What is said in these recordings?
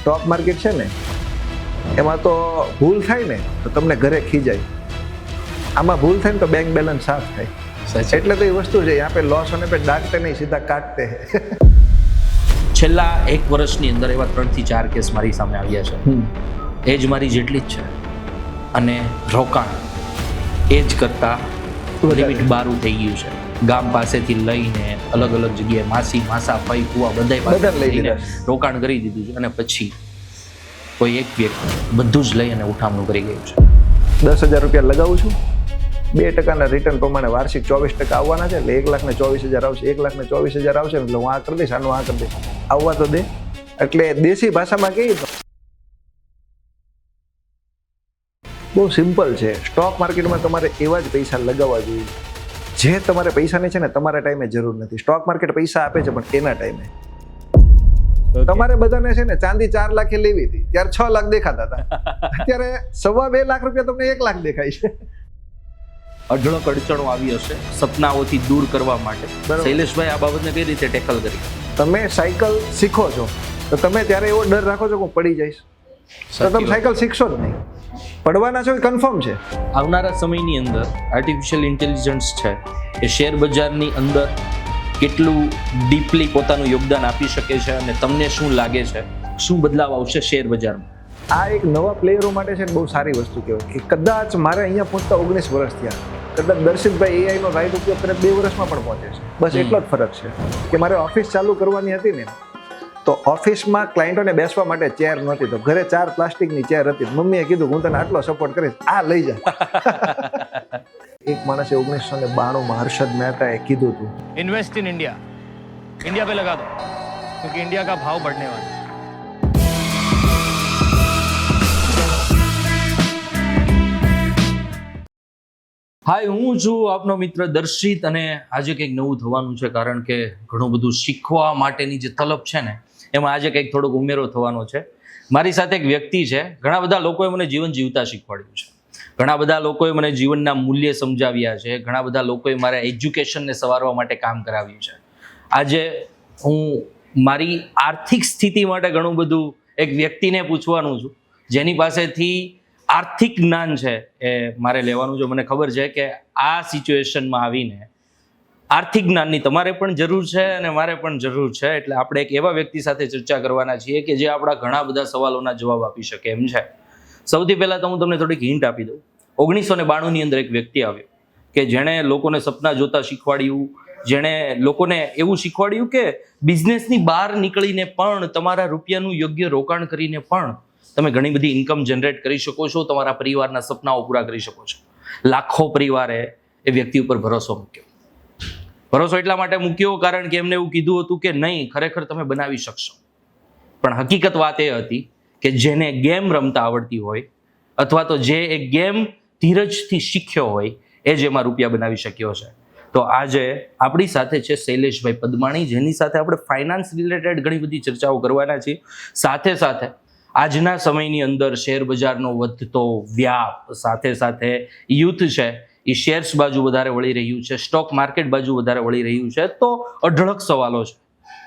Stock market છે ને એમાં તો ભૂલ થાય ને તો તમને ઘરે ખીજાય, આમાં ભૂલ થાય ને તો બેંક બેલેન્સ સાફ થાય. એટલે તો એ વસ્તુ છે, यहाँ पे लॉस होने पे डांटते नहीं, सीधा काटते हैं. છેલ્લા 1 વર્ષની અંદર એવા 3 થી 4 કેસ મારી સામે આવ્યા છે. એજ મારી જેટલી જ છે અને રોકાણ એ જ કરતા લિમિટ બારું થઈ ગયું છે. ગામ પાસેથી લઈને અલગ અલગ જગ્યાએ માસી માસા ફઈ ફુવા બધા લઈને રોકાણ કરી દીધું છે અને પછી કોઈ એક વ્યક્તિ બધું જ લઈ અને ઉઠામણું કરી ગયું છે. 10,000 રૂપિયા લગાવું છું, 2% રિટર્ન પ્રમાણે વાર્ષિક 24% આવવાના છે, એટલે 1,24,000 આવશે. 1,24,000 આવશે એટલે હું આ કરી દઈશ, આનું આ કરી દઈશ, આવવા તો દે. એટલે દેશી ભાષામાં કહીએ તો બહુ સિમ્પલ છે. સ્ટોક માર્કેટમાં તમારે એવા જ પૈસા લગાવવા જોઈએ જે તમારે પૈસાની છે ને તમારા ટાઈમે જરૂર નથી. સ્ટોક માર્કેટ પૈસા આપે છે પણ એના ટાઈમે. તમારે બધાને છે ને ચાંદી 4 લાખે લેવી હતી ત્યારે 6 લાખ દેખાતા હતા, અત્યારે 2.5 લાખ રૂપિયા તમને 1 લાખ દેખાય છે. અઢળક અડચણો આવી હશે સપનાઓથી દૂર કરવા માટે. શૈલેષભાઈ આ બાબતને કઈ રીતે ટેકલ કરી? તમે સાયકલ શીખો છો તો તમે ત્યારે એવો ડર રાખો છો કે હું પડી જઈશ, તો તમે સાયકલ શીખશો જ નહીં. પડવાના છો એ કન્ફર્મ છે. આવનારા સમયની અંદર આર્ટિફિશિયલ ઇન્ટેલિજન્સ છે એ શેર બજારની અંદર કેટલું ડીપલી પોતાનું યોગદાન આપી શકે છે અને તમને શું લાગે છે, શું બદલાવ આવશે શેર બજારમાં? આ એક નવા પ્લેયરો માટે છે બહુ સારી વસ્તુ કહેવાય કે કદાચ મારે અહીંયા પહોંચતા 19 વર્ષ થયા, કદાચ દર્શિતભાઈ એઆઈનો રાઈટ ઉપયોગ કરે 2 વર્ષમાં પણ પહોંચે છે. બસ એટલો જ ફરક છે કે મારે ઓફિસ ચાલુ કરવાની હતી ને તો ઓફિસમાં ક્લાયન્ટોને બેસવા માટે ચેર નહોતી, તો ઘરે 4 પ્લાસ્ટિકની ચેર હતી. મમ્મીએ કીધું હું તને આટલો સપોર્ટ કરીશ, આ લઈ જા. એક માણસે 1992માં હર્ષદ મહેતાએ કીધું હતું, इन्वेस्ट इन इंडिया, इंडिया पे लगा दो क्योंकि इंडिया का भाव बढ़ने वाला है. હાય, હું છું આપનો મિત્ર દર્શિત અને આજે કંઈક નવું થવાનું છે, કારણ કે ઘણું બધું શીખવા માટેની જે તલબ છે ને એમાં આજે કંઈક થોડોક ઉમેરો થવાનો છે. મારી સાથે એક વ્યક્તિ છે, ઘણા બધા લોકોએ મને જીવન જીવતા શીખવાડ્યું છે, ઘણા બધા લોકોએ મને જીવનના મૂલ્ય સમજાવ્યા છે, ઘણા બધા લોકોએ મારા એજ્યુકેશનને સવારવા માટે કામ કરાવ્યું છે. આજે હું મારી આર્થિક સ્થિતિ માટે ઘણું બધું એક વ્યક્તિને પૂછવાનું છું જેની પાસેથી આર્થિક જ્ઞાન છે એ મારે લેવાનું છે. મને ખબર છે કે આ સિચ્યુએશનમાં આવીને આર્થિક જ્ઞાનની તમારે પણ જરૂર છે અને મારે પણ જરૂર છે, એટલે આપણે એક એવા વ્યક્તિ સાથે ચર્ચા કરવાના છીએ કે જે આપણા ઘણા બધા સવાલોના જવાબ આપી શકે એમ છે. સૌથી પહેલાં તો હું તમને થોડીક હિન્ટ આપી દઉં. 1992ની અંદર એક વ્યક્તિ આવ્યો કે જેણે લોકોને સપના જોતા શીખવાડ્યું, જેણે લોકોને એવું શીખવાડ્યું કે બિઝનેસની બહાર નીકળીને પણ તમારા રૂપિયાનું યોગ્ય રોકાણ કરીને પણ તમે ઘણી બધી ઇન્કમ જનરેટ કરી શકો છો, તમારા પરિવારના સપનાઓ પૂરા કરી શકો છો. લાખો પરિવારે એ વ્યક્તિ ઉપર ભરોસો મૂક્યો. ભરોસો એટલા માટે મૂક્યો કારણ કે એમને એવું કીધું હતું કે નહીં, ખરેખર તમે બનાવી શકશો. પણ હકીકત વાત એ હતી કે જેને ગેમ રમતા આવડતી હોય અથવા તો જે એક ગેમ ધીરજથી શીખ્યો હોય એ જ એમાં રૂપિયા બનાવી શક્યો છે. તો આજે આપણી સાથે છે શૈલેષભાઈ પદમાણી, જેની સાથે આપણે ફાઇનાન્સ રિલેટેડ ઘણી બધી ચર્ચાઓ કરવાના છીએ. સાથે સાથે આજના સમયની અંદર શેર બજારનો વધતો વ્યાપ, સાથે સાથે યુથ છે એ શેર્સ બાજુ વધારે વળી રહ્યું છે, સ્ટોક માર્કેટ બાજુ વધારે વળી રહ્યું છે. તો અઢળક સવાલો છે,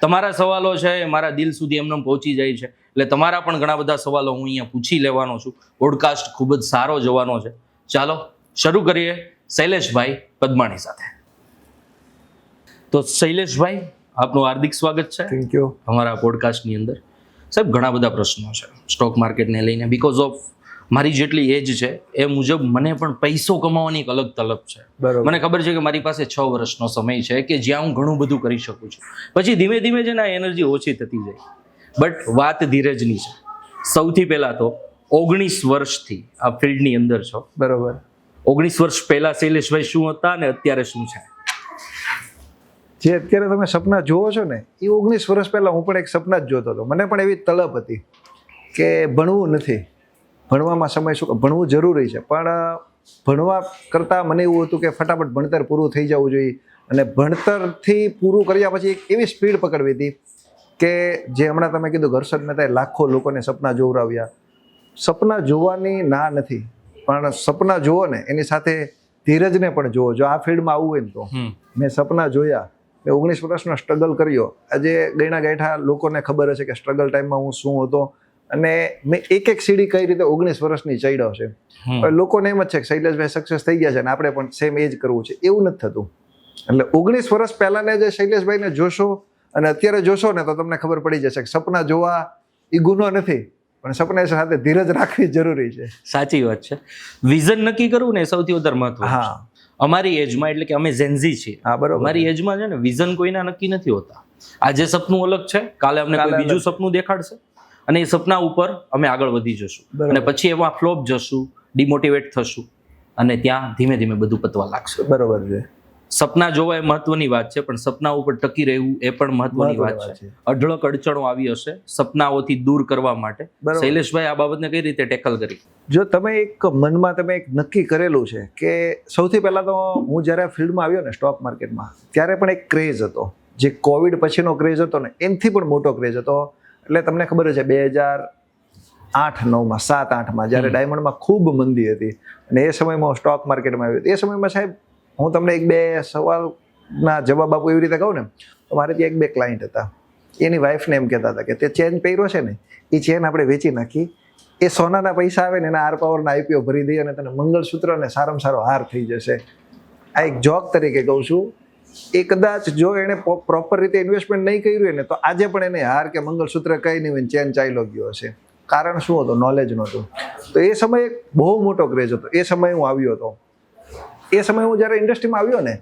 તમારા સવાલો છે એ મારા દિલ સુધી એમને પહોંચી જાય છે, એટલે તમારા પણ ઘણા બધા સવાલો હું અહીંયા પૂછી લેવાનો છું. પોડકાસ્ટ ખૂબ જ સારો જવાનો છે. ચાલો શરૂ કરીએ શૈલેષભાઈ પદમાણી સાથે. તો શૈલેષભાઈ, આપનું હાર્દિક સ્વાગત છે થેન્ક યુ અમારા પોડકાસ્ટની અંદર. સાહેબ, ઘણા બધા પ્રશ્નો છે સ્ટોક માર્કેટને લઈને. બિકોઝ ઓફ મારી જેટલી એજ છે એ મુજબ મને પણ પૈસો કમાવાની એક અલગ તલબ છે. મને ખબર છે કે મારી પાસે 6 વર્ષનો સમય છે કે જ્યાં હું ઘણું બધું કરી શકું છું. પછી ધીમે ધીમે છે ને એનર્જી ઓછી થતી જાય. બટ વાત ધીરજની છે. સૌથી પહેલા તો 19 વર્ષથી આ ફિલ્ડની અંદર છો, બરોબર. 19 વર્ષ પહેલા શૈલેષભાઈ શું હતા અને અત્યારે શું છે? જે અત્યારે તમે સપના જોવો છો ને એ 19 વર્ષ પહેલા હું પણ એક સપના જ જોતો હતો. મને પણ એવી તલબ હતી કે ભણવું નથી, ભણવામાં સમય શું, ભણવું જરૂરી છે પણ ભણવા કરતાં મને એવું હતું કે ફટાફટ ભણતર પૂરું થઈ જવું જોઈએ અને ભણતરથી પૂરું કર્યા પછી એક એવી સ્પીડ પકડવી હતી કે જે હમણાં તમે કીધું હર્ષદ મહેતાએ લાખો લોકોને સપના જોવરાવ્યા. સપના જોવાની ના નથી, પણ સપના જુઓ ને એની સાથે ધીરજને પણ જુઓ. જો આ ફિલ્ડમાં આવવું હોય ને તો મેં સપના જોયા, મેં 19 વર્ષનો સ્ટ્રગલ કર્યો. આજે ગયણા ગાંઠા લોકોને ખબર હશે કે સ્ટ્રગલ ટાઈમમાં હું શું હતો, અને મેં એક સીડી કઈ રીતે 19 વર્ષની ચડ્યો છે. હવે લોકોને એમ જ છે કે શૈલેષભાઈ સક્સેસ થઈ ગયા છે અને આપણે પણ સેમ એજ કરવું છે, એવું નથી થતું. એટલે 19 વર્ષ પહેલાને જે શૈલેષભાઈને જોશો અને અત્યારે જોશો ને તો તમને ખબર પડી જશે કે સપના જોવા એ ગુનો નથી, પણ સપના સાથે ધીરજ રાખવી જરૂરી છે. સાચી વાત છે. વિઝન નક્કી કરવું ને એ સૌથી વધારે મહત્વ. હા, અમારી એજમાં, એટલે કે અમે ઝેનઝી છીએ, હા, બરોબર. અમારી એજમાં છે ને વિઝન કોઈના નક્કી નથી હોતા. આજે સપનું અલગ છે, કાલે અમને કોઈ બીજું સપનું દેખાડશે અને એ સપના ઉપર અમે આગળ વધી જશું અને પછી એમાં ફ્લોપ જશું, ડિમોટિવેટ થશું અને ત્યાં ધીમે ધીમે બધું પતવા લાગશે. બરોબર છે. સપના જોવા એ મહત્વની વાત છે, પણ સપના ઉપર ટકી રહેવું એ પણ મહત્વની વાત છે. અઢળક અડચણો આવી હશે સપનાઓથી દૂર કરવા માટે. શૈલેષભાઈ આ બાબતને કઈ રીતે ટેકલ કરી? જો તમે એક મનમાં તમે એક નક્કી કરેલું છે કે સૌથી પહેલા તો હું જ્યારે ફિલ્ડમાં આવ્યો ને સ્ટોક માર્કેટમાં, ત્યારે પણ એક ક્રેઝ હતો, જે કોવિડ પછીનો ક્રેઝ હતો ને એનાથી પણ મોટો ક્રેઝ હતો. એટલે તમને ખબર છે 2008-9માં 7-8માં જ્યારે ડાયમંડમાં ખૂબ મંદી હતી અને એ સમયમાં સ્ટોક માર્કેટમાં આવ્યો. એ સમયમાં સાહેબ હું તમને 1-2 સવાલના જવાબ આપું એવી રીતે કહું ને તો મારે ત્યાં 1-2 ક્લાયન્ટ હતા. એની વાઈફને એમ કહેતા હતા કે તે ચેન પહેર્યો છે ને એ ચેન આપણે વેચી નાખી, એ સોનાના પૈસા આવે ને એના આર પાવરના આઈપીઓ ભરી દઈએ અને તને મંગળસૂત્ર ને સારામાં સારો હાર થઈ જશે. આ એક જોક તરીકે કહું છું. એ કદાચ જો એણે પ્રોપર રીતે ઇન્વેસ્ટમેન્ટ નહીં કર્યું હોય ને તો આજે પણ એને હાર કે મંગળસૂત્ર કંઈ નહીં હોય, ચેન ચાલ્યો ગયો હશે. કારણ શું હતું? નોલેજ નહોતું. તો એ સમયે બહુ મોટો ક્રેઝ હતો. એ સમયે હું આવ્યો હતો. એ સમયે હું જ્યારે ઇન્ડસ્ટ્રીમાં આવ્યો ને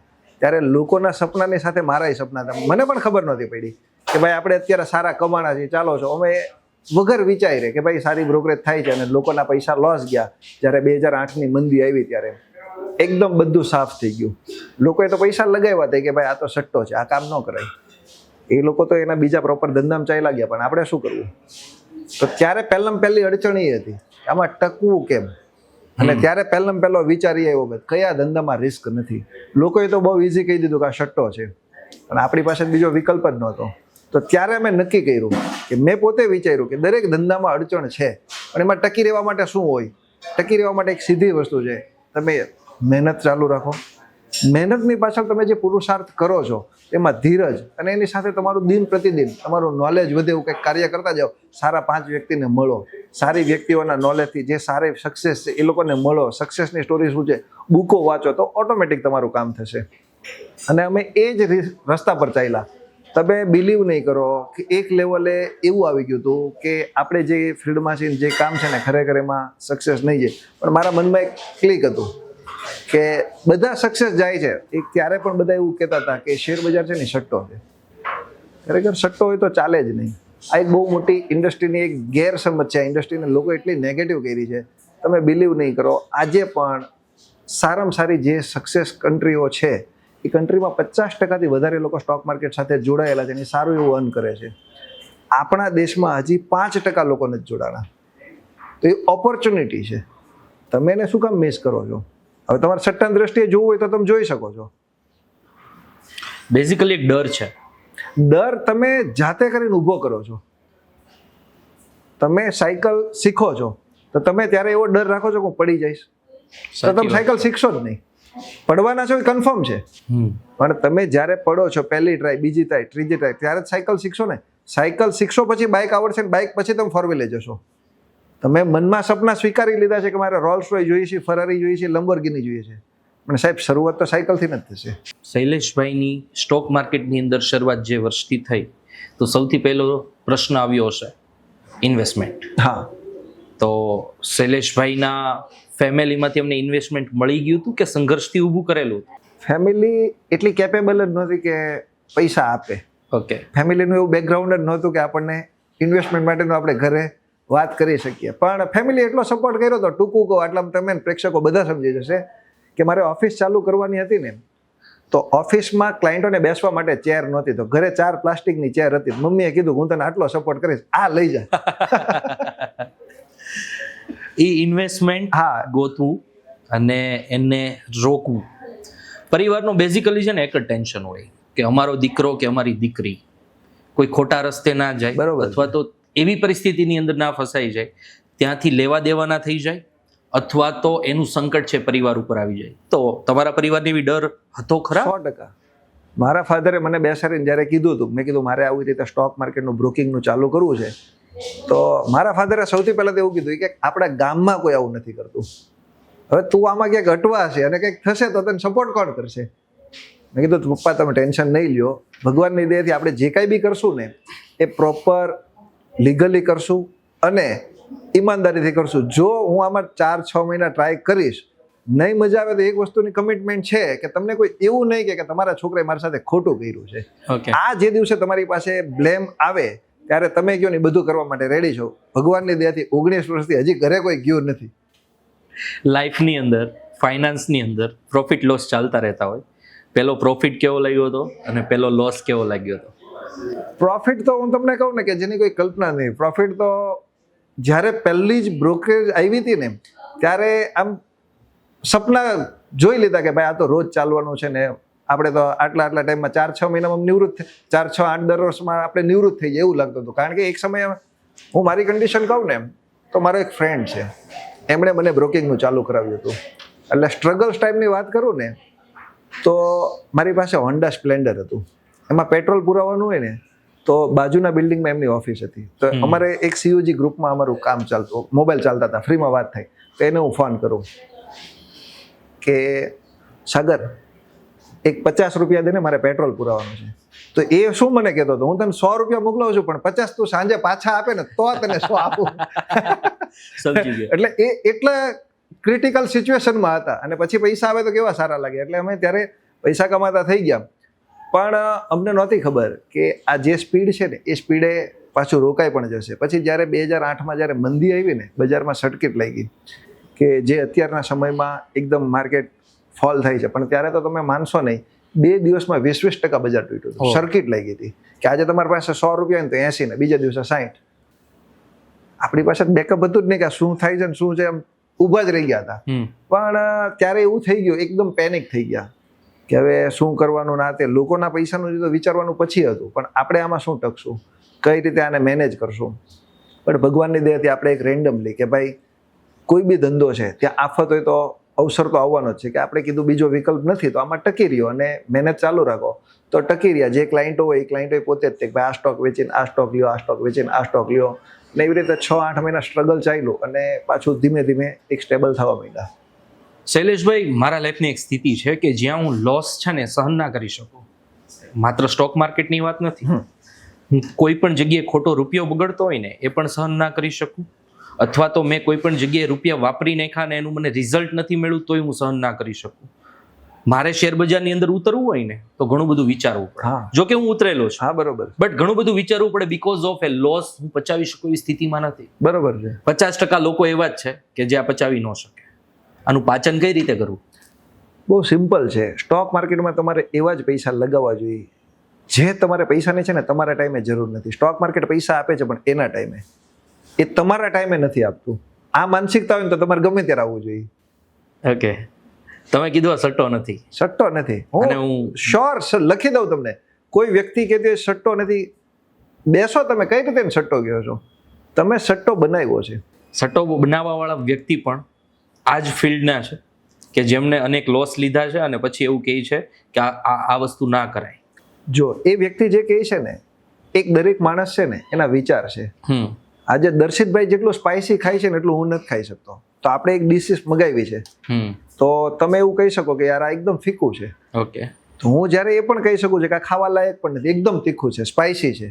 ત્યારે લોકોના સપનાની સાથે મારા સપના હતા. મને પણ ખબર નહોતી પડી કે ભાઈ આપણે અત્યારે સારા કમાણા છીએ, ચાલો છો. અમે વગર વિચારે કે ભાઈ સારી બ્રોકરેજ થાય છે અને લોકોના પૈસા લોસ ગયા. જ્યારે 2008ની મંદી આવી ત્યારે એકદમ બધું સાફ થઈ ગયું. લોકોએ તો પૈસા લગાવ્યા હતા કે ભાઈ આ તો સટ્ટો છે, આ કામ ન કરાય. એ લોકો તો એના બીજા પ્રોપર ધંધામાં ચાલ્યા ગયા, પણ આપણે શું કરવું? તો ત્યારે પહેલી અડચણ એ હતી આમાં ટકવું કેમ. અને ત્યારે પહેલો વિચાર એ આવ્યો કે કયા ધંધામાં રિસ્ક નથી. લોકોએ તો બહુ ઇઝી કહી દીધું કે આ સટ્ટો છે, પણ આપણી પાસે બીજો વિકલ્પ જ નહોતો. તો ત્યારે અમે નક્કી કર્યું કે મેં પોતે વિચાર્યું કે દરેક ધંધામાં અડચણ છે, પણ એમાં ટકી રહેવા માટે શું હોય? ટકી રહેવા માટે એક સીધી વસ્તુ છે, તમે મહેનત ચાલુ રાખો. મહેનતની પાછળ તમે જે પુરુષાર્થ કરો છો એમાં ધીરજ અને એની સાથે તમારું દિન પ્રતિદિન તમારું નોલેજ વધે એવું કંઈક કાર્ય કરતા જાઓ. સારા 5 વ્યક્તિને મળો, સારી વ્યક્તિઓના નોલેજથી જે સારી સક્સેસ છે એ લોકોને મળો, સક્સેસની સ્ટોરી શું છે બુકો વાંચો, તો ઓટોમેટિક તમારું કામ થશે. અને અમે એ જ રસ્તા પર ચાલ્યા. તમે બિલીવ નહીં કરો કે એક લેવલે એવું આવી ગયું હતું કે આપણે જે ફિલ્ડમાં છીએ જે કામ છે ને ખરેખર એમાં સક્સેસ નહીં જાય. પણ મારા મનમાં એક ક્લિક હતું કે બધા સક્સેસ જાય છે. એક ત્યારે પણ બધા એવું કહેતા હતા કે શેર બજાર છે ને સટ્ટો છે. ખરેખર સટ્ટો હોય તો ચાલે જ નહીં. આ એક બહુ મોટી ઇન્ડસ્ટ્રીની એક ગેરસમજ છે. ઇન્ડસ્ટ્રીને લોકો એટલી નેગેટિવ કરી છે, તમે બિલીવ નહીં કરો. આજે પણ સારામાં સારી જે સક્સેસ કન્ટ્રીઓ છે એ કન્ટ્રીમાં 50%થી વધારે લોકો સ્ટોક માર્કેટ સાથે જોડાયેલા છે અને સારું એવું અર્ન કરે છે. આપણા દેશમાં હજી 5% લોકો નથી જોડાણા. તો એ ઓપોર્ચ્યુનિટી છે. તમે એને શું કામ મિસ કરો છો? હવે તમારે સટ્ટાની દ્રષ્ટિએ જોવું હોય તો તમે જોઈ શકો છો. બેઝિકલી એક ડર છે. ડર તમે જાતે કરીને ઊભો કરો છો. તમે સાયકલ શીખો છો તો તમે ત્યારે એવો ડર રાખો છો કે હું પડી જઈશ, તો તમે સાયકલ શીખશો જ નહીં. પડવાના છો એ કન્ફર્મ છે, પણ તમે જ્યારે પડો છો પહેલી ટ્રાય, બીજી ટ્રાય, ત્રીજી ટ્રાય, ત્યારે જ સાયકલ શીખશો ને. સાયકલ શીખશો પછી બાઇક આવડશે ને બાઇક પછી તમે 4 વ્હીલર જશો. તમે મનમાં સપના સ્વીકારી લીધા છે કે મારે રોલ્સ રોય જોઈએ છે, ફરારી જોઈએ છે, લંબોર્ગિની જોઈએ છે, પણ સાહેબ શરૂઆત તો સાયકલથી જ થશે. શૈલેષભાઈની સ્ટોક માર્કેટની અંદર શરૂઆત જે વર્ષથી થઈ તો સૌથી પહેલો પ્રશ્ન આવ્યો હશે ઇન્વેસ્ટમેન્ટ. હા, તો શૈલેષભાઈના ફેમિલીમાંથી અમને ઇન્વેસ્ટમેન્ટ મળી ગયું હતું કે સંઘર્ષથી ઊભું કરેલું? ફેમિલી એટલી કેપેબલ જ નહોતી કે પૈસા આપે. ઓકે. ફેમિલીનું એવું બેકગ્રાઉન્ડ જ નહોતું કે આપણને ઇન્વેસ્ટમેન્ટ માટેનું આપણે ઘરે વાત કરી શકીએ. પણ ફેમિલી એટલો સપોર્ટ કર્યો હતો, ટૂંકું કહો આટલા તમે પ્રેક્ષકો બધા સમજી જશે કે મારે ઓફિસ ચાલુ કરવાની હતી ને, તો ઓફિસમાં ક્લાયન્ટોને બેસવા માટે ચેર નહોતી, તો ઘરે 4 પ્લાસ્ટિકની ચેર હતી. મમ્મીએ કીધું હું તને આટલો સપોર્ટ કરીશ, આ લઈ જા. એ ઇન્વેસ્ટમેન્ટ ગોતવું અને એને રોકવું, પરિવારનો બેઝિકલી છે ને એક જ ટેન્શન હોય કે અમારો દીકરો કે અમારી દીકરી કોઈ ખોટા રસ્તે ના જાય, બરોબર, અથવા તો એવી પરિસ્થિતિની અંદર ના ફસાઈ જાય, ત્યાંથી લેવા દેવા ના થઈ જાય, અથવા તો એનું સંકટ છે પરિવાર ઉપર આવી જાય. તો તમારા પરિવારને એવી ડર હતો ખરા? 100%. મારા ફાધરે મને બેસાડીને જ્યારે કીધું હતું, મેં કીધું મારે આવી રીતે સ્ટોક માર્કેટનું બ્રોકિંગનું ચાલુ કરવું છે, તો મારા ફાધરે સૌથી પહેલાં તો એવું કીધું કે આપણા ગામમાં કોઈ આવું નથી કરતું. હવે તું આમાં ક્યાંક અટવા છે અને કંઈક થશે તો તને સપોર્ટ કોણ કરશે? મેં કીધું પપ્પા તમે ટેન્શન નહીં લ્યો, ભગવાનની દયાથી આપણે જે કાંઈ બી કરશું ને એ પ્રોપર લીગલી કરશું અને ઈમાનદારીથી કરશું. જો હું આમાં 4-6 મહિના ટ્રાય કરીશ, નહીં મજા આવે તો એક વસ્તુની કમિટમેન્ટ છે કે તમને કોઈ એવું નહીં કે તમારા છોકરાએ મારી સાથે ખોટું કર્યું છે. ઓકે, આ જે દિવસે તમારી પાસે બ્લેમ આવે ત્યારે તમે કહો ને બધું કરવા માટે રેડી છો. ભગવાનની દયાથી 19 વર્ષથી હજી ઘરે કોઈ ગયું નથી. લાઈફની અંદર, ફાઇનાન્સની અંદર પ્રોફિટ લોસ ચાલતા રહેતા હોય. પહેલો પ્રોફિટ કેવો લાગ્યો હતો અને પહેલો લોસ કેવો લાગ્યો હતો? પ્રોફિટ તો હું તમને કહું ને કે જેની કોઈ કલ્પના નહીં. પ્રોફિટ તો જ્યારે પહેલી જ બ્રોકરેજ આવી હતી ને ત્યારે આમ સપના જોઈ લીધા કે ભાઈ આ તો રોજ ચાલવાનું છે ને આપણે તો આટલા ટાઈમમાં 4-6 મહિનામાં નિવૃત્ત 4-6-8 વર્ષમાં આપણે નિવૃત્ત થઈ જાય એવું લાગતું હતું. કારણ કે એક સમયે હું મારી કન્ડિશન કહું ને તો મારો એક ફ્રેન્ડ છે, એમણે મને બ્રોકિંગનું ચાલુ કરાવ્યું હતું. એટલે સ્ટ્રગલ્સ ટાઈમની વાત કરું ને તો મારી પાસે હોન્ડા સ્પ્લેન્ડર હતું. એમાં પેટ્રોલ પુરાવાનું હોય ને તો બાજુના બિલ્ડિંગમાં એમની ઓફિસ હતી. તો અમારે એક સીયુજી ગ્રુપમાં અમારું કામ ચાલતું, મોબાઈલ ચાલતા હતા, ફ્રીમાં વાત થાય તો એને હું ફોન કરું કે સાગર એક 50 રૂપિયા દે ને મારે પેટ્રોલ પુરાવાનું છે. તો એ શું મને કહેતો હતો, હું તને 100 રૂપિયા મોકલાવું છું પણ 50 તું સાંજે પાછા આપે ને તો તને 100 આપું. સમજી ગયો. એટલે એ એટલા ક્રિટિકલ સિચ્યુએશનમાં હતા અને પછી પૈસા આવે તો કેવા સારા લાગે. એટલે અમે ત્યારે પૈસા કમાતા થઈ ગયા પણ અમને નહોતી ખબર કે આ જે સ્પીડ છે ને એ સ્પીડે પાછું રોકાઈ પણ જશે. પછી જ્યારે 2008માં જ્યારે મંદી આવી ને બજારમાં સર્કિટ લાગી કે જે અત્યારના સમયમાં એકદમ માર્કેટ ફોલ થાય છે, પણ ત્યારે તો તમે માનશો નહીં 2 દિવસમાં 20% બજાર તૂટ્યું હતું. સર્કિટ લાગી હતી કે આજે તમારી પાસે 100 રૂપિયા ને તો 80 ને બીજા દિવસે 60. આપણી પાસે બેકઅપ હતું જ નહીં કે શું થાય છે ને શું છે, એમ ઊભા જ રહી ગયા હતા. પણ ત્યારે એવું થઈ ગયું, એકદમ પેનિક થઈ ગયા કે હવે શું કરવાનું ના તે લોકોના પૈસાનું તો વિચારવાનું પછી હતું પણ આપણે આમાં શું ટકશું, કઈ રીતે આને મેનેજ કરશું. પણ ભગવાનની દયાથી આપણે એક રેન્ડમલી કે ભાઈ કોઈ બી ધંધો છે ત્યાં આફત હોય તો અવસર તો આવવાનો જ છે કે આપણે કીધું બીજો વિકલ્પ નથી તો આમાં ટકી રહ્યો અને મહેનત ચાલુ રાખો તો ટકી રહ્યા. જે ક્લાયન્ટો હોય એ ક્લાયન્ટો પોતે જ તે ભાઈ આ સ્ટોક વેચીને આ સ્ટોક લ્યો, આ સ્ટોક વેચીને આ સ્ટોક લ્યો. ને એવી રીતે 6-8 મહિના સ્ટ્રગલ ચાલ્યું અને પાછું ધીમે ધીમે એક સ્ટેબલ થવા માંડ્યા. શૈલેષભાઈ, મારા લાઈફની એક સ્થિતિ છે કે જ્યાં હું લોસ છે ને સહન ના કરી શકું. માત્ર સ્ટોક માર્કેટની વાત નથી, હું કોઈ પણ જગ્યાએ ખોટો રૂપિયો બગડતો હોય ને એ પણ સહન ના કરી શકું, અથવા તો મેં કોઈ પણ જગ્યાએ રૂપિયા વાપરી નાખ્યા ને એનું મને રિઝલ્ટ નથી મળ્યું તોય હું સહન ના કરી શકું. મારે શેર બજારની અંદર ઉતરવું હોય ને તો ઘણું બધું વિચારવું પડે. જો કે હું ઉતરેલો છું, હા બરોબર, બટ ઘણું બધું વિચારવું પડે બીકોઝ ઓફ એ લોસ હું પચાવી શકું એવી સ્થિતિમાં નથી. બરોબર છે. 50% લોકો એવા જ છે કે જે આ પચાવી ન શકે. આનું પાચન કઈ રીતે કરવું? બહુ સિમ્પલ છે. સ્ટોક માર્કેટમાં તમારે એવા જ પૈસા લગાવવા જોઈએ જે તમારે પૈસાની છે ને તમારા ટાઈમે જરૂર નથી. સ્ટોક માર્કેટ પૈસા આપે છે પણ એના ટાઈમે, એ તમારા ટાઈમે નથી આપતું. આ માનસિકતા હોય ને તો તમારે ગમે ત્યારે આવવું જોઈએ. ઓકે, તમે કીધું આ સટ્ટો નથી. સટ્ટો નથી. હું શ્યોર લખી દઉં તમને. કોઈ વ્યક્તિ કે તે સટ્ટો નથી. બેસો તમે કઈ રીતે સટ્ટો કહો છો? તમે સટ્ટો બનાવ્યો છે. સટ્ટો બનાવવા વાળા વ્યક્તિ પણ આ જ ફિલ્ડના છે કે જેમને અનેક લોસ લીધા છે અને પછી એવું કહે છે કે આ વસ્તુ ના કરાય. જો એ વ્યક્તિ જે કહે છે ને, એક દરેક માણસ છે ને એના વિચાર છે. આજે દર્શિતભાઈ જેટલું સ્પાઇસી ખાય છે ને એટલું હું નથી ખાઈ શકતો, તો આપણે એક ડિશિસ મગાવી છે તો તમે એવું કહી શકો કે યાર આ એકદમ ફીકું છે. ઓકે, તો હું જ્યારે એ પણ કહી શકું છું કે આ ખાવા લાયક પણ નથી, એકદમ તીખું છે, સ્પાઇસી છે.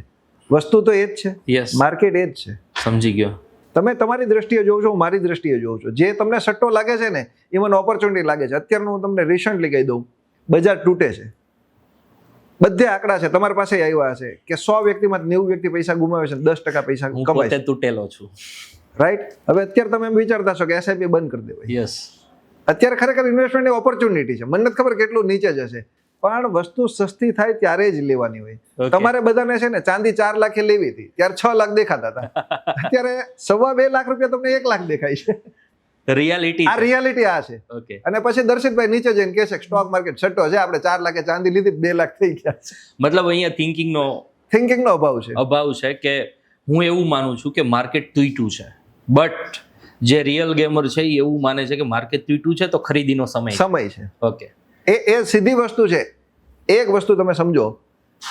વસ્તુ તો એ જ છે, યસ, માર્કેટ એ જ છે. સમજી ગયો. તમે તમારી દ્રષ્ટિએ જોઉં છો, હું મારી દ્રષ્ટિએ જોઉં છું. જે તમને સટ્ટો લાગે છે ને એ મને ઓપોર્ચ્યુનિટી લાગે છે. અત્યારનું હું તમને રિસન્ટલી કહી દઉં, બજાર તૂટે છે, બધે આંકડા છે, તમારી પાસે આવ્યા છે કે 100 વ્યક્તિમાં 90 વ્યક્તિ પૈસા ગુમાવે છે, 10% પૈસા કમાય છે. તૂટેલો છું, રાઈટ. હવે અત્યારે તમે એમ વિચારતા છો કે SIP બંધ કરી દેવાય. યસ, અત્યારે ખરેખર ઇન્વેસ્ટમેન્ટની ઓપોર્ચ્યુનિટી છે. મને નથી ખબર કેટલું નીચે જશે, પણ વસ્તુ સસ્તી થાય ત્યારે જ લેવાની હોય. તમારે બધાને છે ને ચાંદી 4 લાખે લેવી હતી ત્યારે 6 લાખ દેખાતા હતા, અત્યારે 2.5 લાખ રૂપિયા તમને 1 લાખ દેખાય છે. રિયાલિટી, આ રિયાલિટી આ છે. ઓકે, અને પછી દર્શિતભાઈ નીચે જઈને કહે છે સ્ટોક માર્કેટ સટ્ટો છે, આપણે 4 લાખે ચાંદી લીધી 2 લાખ થઈ ગયા છે. મતલબ અહીંયા થિંકિંગનો અભાવ છે કે હું એવું માનું છું કે માર્કેટ તૂટ્યું છે, બટ જે રિયલ ગેમર છે એ એવું માને છે કે માર્કેટ તૂટ્યું છે તો ખરીદીનો સમય છે. ઓકે, એ સીધી વસ્તુ છે. એક વસ્તુ તમે સમજો,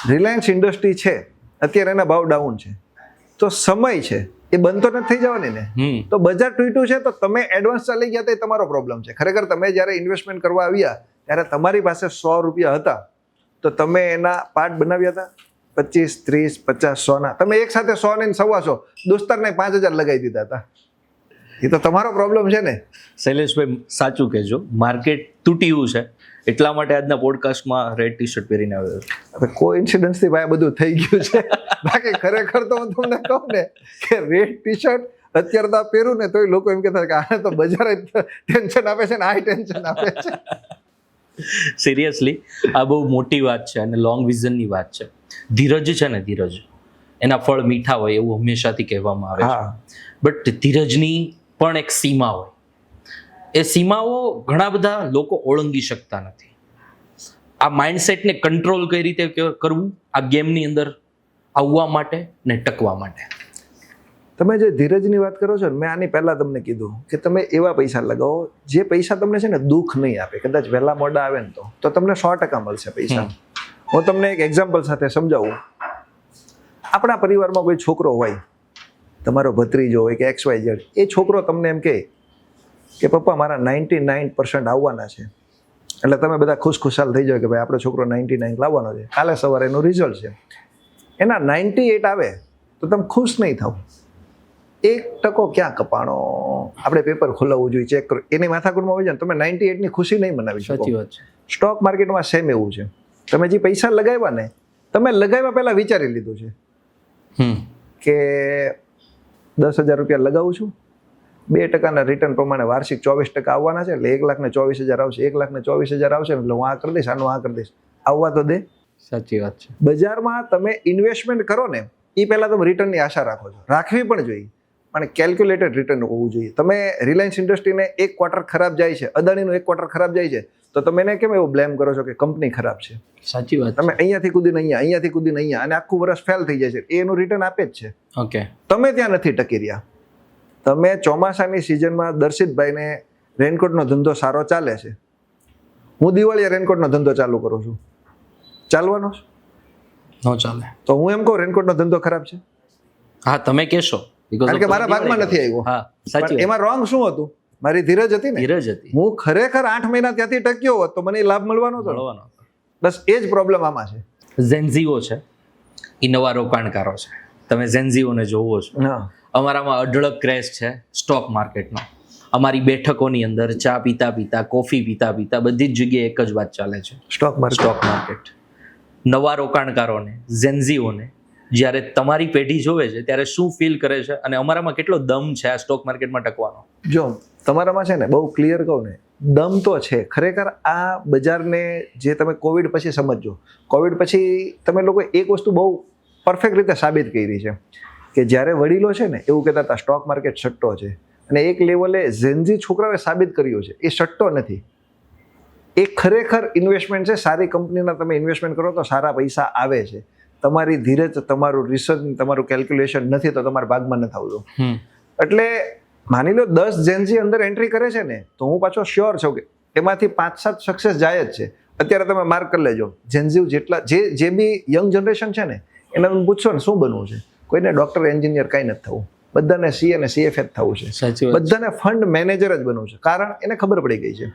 રિલાયન્સ ઇન્ડસ્ટ્રી છે અત્યારે એના ભાવ ડાઉન છે, તો સમય છે એ બંધ તો નથી થઈ જવાની ને. તો બજાર તૂટ્યું છે તો તમે એડવાન્સ ચાલી ગયા તો એ તમારો પ્રોબ્લેમ છે. ખરેખર તમે જ્યારે ઇન્વેસ્ટમેન્ટ કરવા આવ્યા ત્યારે તમારી પાસે 100 રૂપિયા હતા તો તમે એના પાર્ટ બનાવ્યા હતા 25, 30, 50, 100 ના. તમે એક સાથે 100 ને 125 દોસ્તારને 5000 લગાવી દીધા હતા. એ તો તમારો પ્રોબ્લેમ છે ને. શૈલેષભાઈ સાચું કહેજો, માર્કેટ તૂટ્યું છે એટલા માટે આજના પોડકાસ્ટમાં રેડ ટી શર્ટ પહેરીને આવ્યો છું. હવે કોઇન્સિડન્સ થી ભાઈ બધું થઈ ગયું છે. બાકી ખરેખર તો હું તમને કહું ને કે રેડ ટી શર્ટ અત્યારે તો પહેરું ને તોય લોકો એમ કહેતા કે આને તો બજાર ટેન્શન આપે છે ને આ ટેન્શન આપે છે. સિરિયસલી આ બહુ મોટી વાત છે અને લોંગ વિઝનની વાત છે. ધીરજ છે ને, ધીરજ એના ફળ મીઠા હોય એવું હંમેશાથી કહેવામાં આવે છે. બટ ધીરજની પણ એક સીમા હોય. એ સીમાઓ ઘણા બધા લોકો ઓળંગી શકતા નથી. આ માઇન્ડસેટને કંટ્રોલ કઈ રીતે કરવું આ ગેમની અંદર આવવા માટે ને ટકવા માટે. તમે જે ધીરજની વાત કરો છો ને, મેં આની પહેલા તમને કીધું કે તમે એવા પૈસા લગાવો જે પૈસા તમને છે ને દુઃખ નહીં આપે. કદાચ વહેલા મોડા આવે ને તો તમને 100% મળશે પૈસા. હું તમને એક એક્ઝામ્પલ સાથે સમજાવું. આપણા પરિવારમાં કોઈ છોકરો હોય, તમારો ભત્રીજો હોય કે XYZ, એ છોકરો તમને એમ કહે કે પપ્પા મારા 99% આવવાના છે, એટલે તમે બધા ખુશખુશાલ થઈ જાઓ કે ભાઈ આપણો છોકરો 99 લાવવાનો છે, કાલે સવારે એનું રિઝલ્ટ છે. એના 98 આવે તો તમે ખુશ નહીં થાવ. 1% ક્યાં કપાણો, આપણે પેપર ખોલાવવું જોઈએ, ચેક કરો, એની માથાકૂટમાં હોય જાય તમે 98ની ખુશી નહીં મનાવી શકો. સાચી વાત છે. સ્ટોક માર્કેટમાં સેમ એવું છે. તમે જે પૈસા લગાવ્યા ને, તમે લગાવ્યા પહેલા વિચારી લીધું છે કે 10,000 રૂપિયા લગાવું છું, 2% રિટર્ન પ્રમાણે વાર્ષિક 24% આવવાના છે, એટલે 1,24,000 આવશે. 1,24,000 આવશે એટલે હું આ કરી દઈશ, આનું આ કરી દઈશ, આવવા તો દે. સાચી વાત છે. બજારમાં તમે ઇન્વેસ્ટમેન્ટ કરો ને એ પહેલા તમે રિટર્નની આશા રાખો છો, રાખવી પણ જોઈએ, પણ કેલ્ક્યુલેટેડ રિટર્ન હોવું જોઈએ. તમે રિલાયન્સ ઇન્ડસ્ટ્રીને એક ક્વાર્ટર ખરાબ જાય છે, અદાણીનું એક ક્વાર્ટર ખરાબ જાય છે, તો તમે એને કેમ એવું બ્લેમ કરો છો કે કંપની ખરાબ છે? સાચી વાત. તમે અહીંયાથી કૂદીને અહીંયાથી કૂદીને અહીંયા, અને આખું વર્ષ ફેલ થઈ જાય છે, એનું રિટર્ન આપે જ છે. ઓકે, તમે ત્યાં નથી ટકી રહ્યા. તમે ચોમાસાની સિઝનમાં દર્શિતભાઈને રેનકોટનો ધંધો સારો ચાલે છે, હું દિવાળીએ રેનકોટનો ધંધો ચાલુ કરું છું, ચાલવાનો છે? ન ચાલે. તો હું એમ કહું રેનકોટનો ધંધો ખરાબ છે? હા, તમે કહેશો કારણ કે મારા ભાગમાં નથી આવ્યો. હા, સાચી. એમાં રોંગ શું હતું? મારી ધીરજ હતી ને. ધીરજ હતી. હું ખરેખર 8 મહિના ત્યાંથી ટક્યો હોત તો મને લાભ મળવાનો હતો. બસ એ જ પ્રોબ્લેમ આમાં છે. ઝેન્ઝીઓ છે એ નવા રોકાણકારો છે. તમે ઝેન્ઝીઓને જોવો છો. અમારામાં અઢળક ક્રેઝ છે સ્ટોક માર્કેટનો. અમારી બેઠકોની અંદર ચા પીતા પીતા, કોફી પીતા પીતા બધી જ જગ્યાએ એક જ વાત ચાલે છે, સ્ટોક માર્કેટ. નવા રોકાણકારોને, ઝેન્ઝીઓને જ્યારે તમારી પેઢી જોવે છે ત્યારે શું ફીલ કરે છે અને અમારામાં કેટલો દમ છે આ સ્ટોક માર્કેટમાં ટકવાનો? જો તમારામાં છે ને, બહુ ક્લિયર કહું ને, દમ તો છે. ખરેખર આ બજારને જે તમે કોવિડ પછી સમજો, કોવિડ પછી તમે લોકો એક વસ્તુ બહુ પરફેક્ટ રીતે સાબિત કરી છે કે જ્યારે વડીલો છે ને એવું કહેતા હતા સ્ટોક માર્કેટ સટ્ટો છે, અને એક લેવલે ઝેન્ઝી છોકરાઓએ સાબિત કર્યું છે એ સટ્ટો નથી, એ ખરેખર ઇન્વેસ્ટમેન્ટ છે. સારી કંપનીના તમે ઇન્વેસ્ટમેન્ટ કરો તો સારા પૈસા આવે છે. તમારી ધીરજ, તમારું રિસર્ચ, તમારું કેલ્ક્યુલેશન નથી તો તમારા ભાગમાં નથી આવતું. એટલે માની લો 10 ઝેન્ઝી અંદર એન્ટ્રી કરે છે ને, તો હું પાછો શ્યોર છું કે એમાંથી 5-7 સક્સેસ જાય જ છે. અત્યારે તમે માર્ક કરી લેજો, ઝેન્ઝી જેટલા જે બી યંગ જનરેશન છે ને, એને તમે પૂછશો ને શું બનવું છે, કોઈને ડોક્ટર, એન્જિનિયર કાંઈ નથી થવું, બધાને CA અને CFA જ થવું છે, બધાને ફંડ મેનેજર જ બનવું છે. કારણ એને ખબર પડી ગઈ છે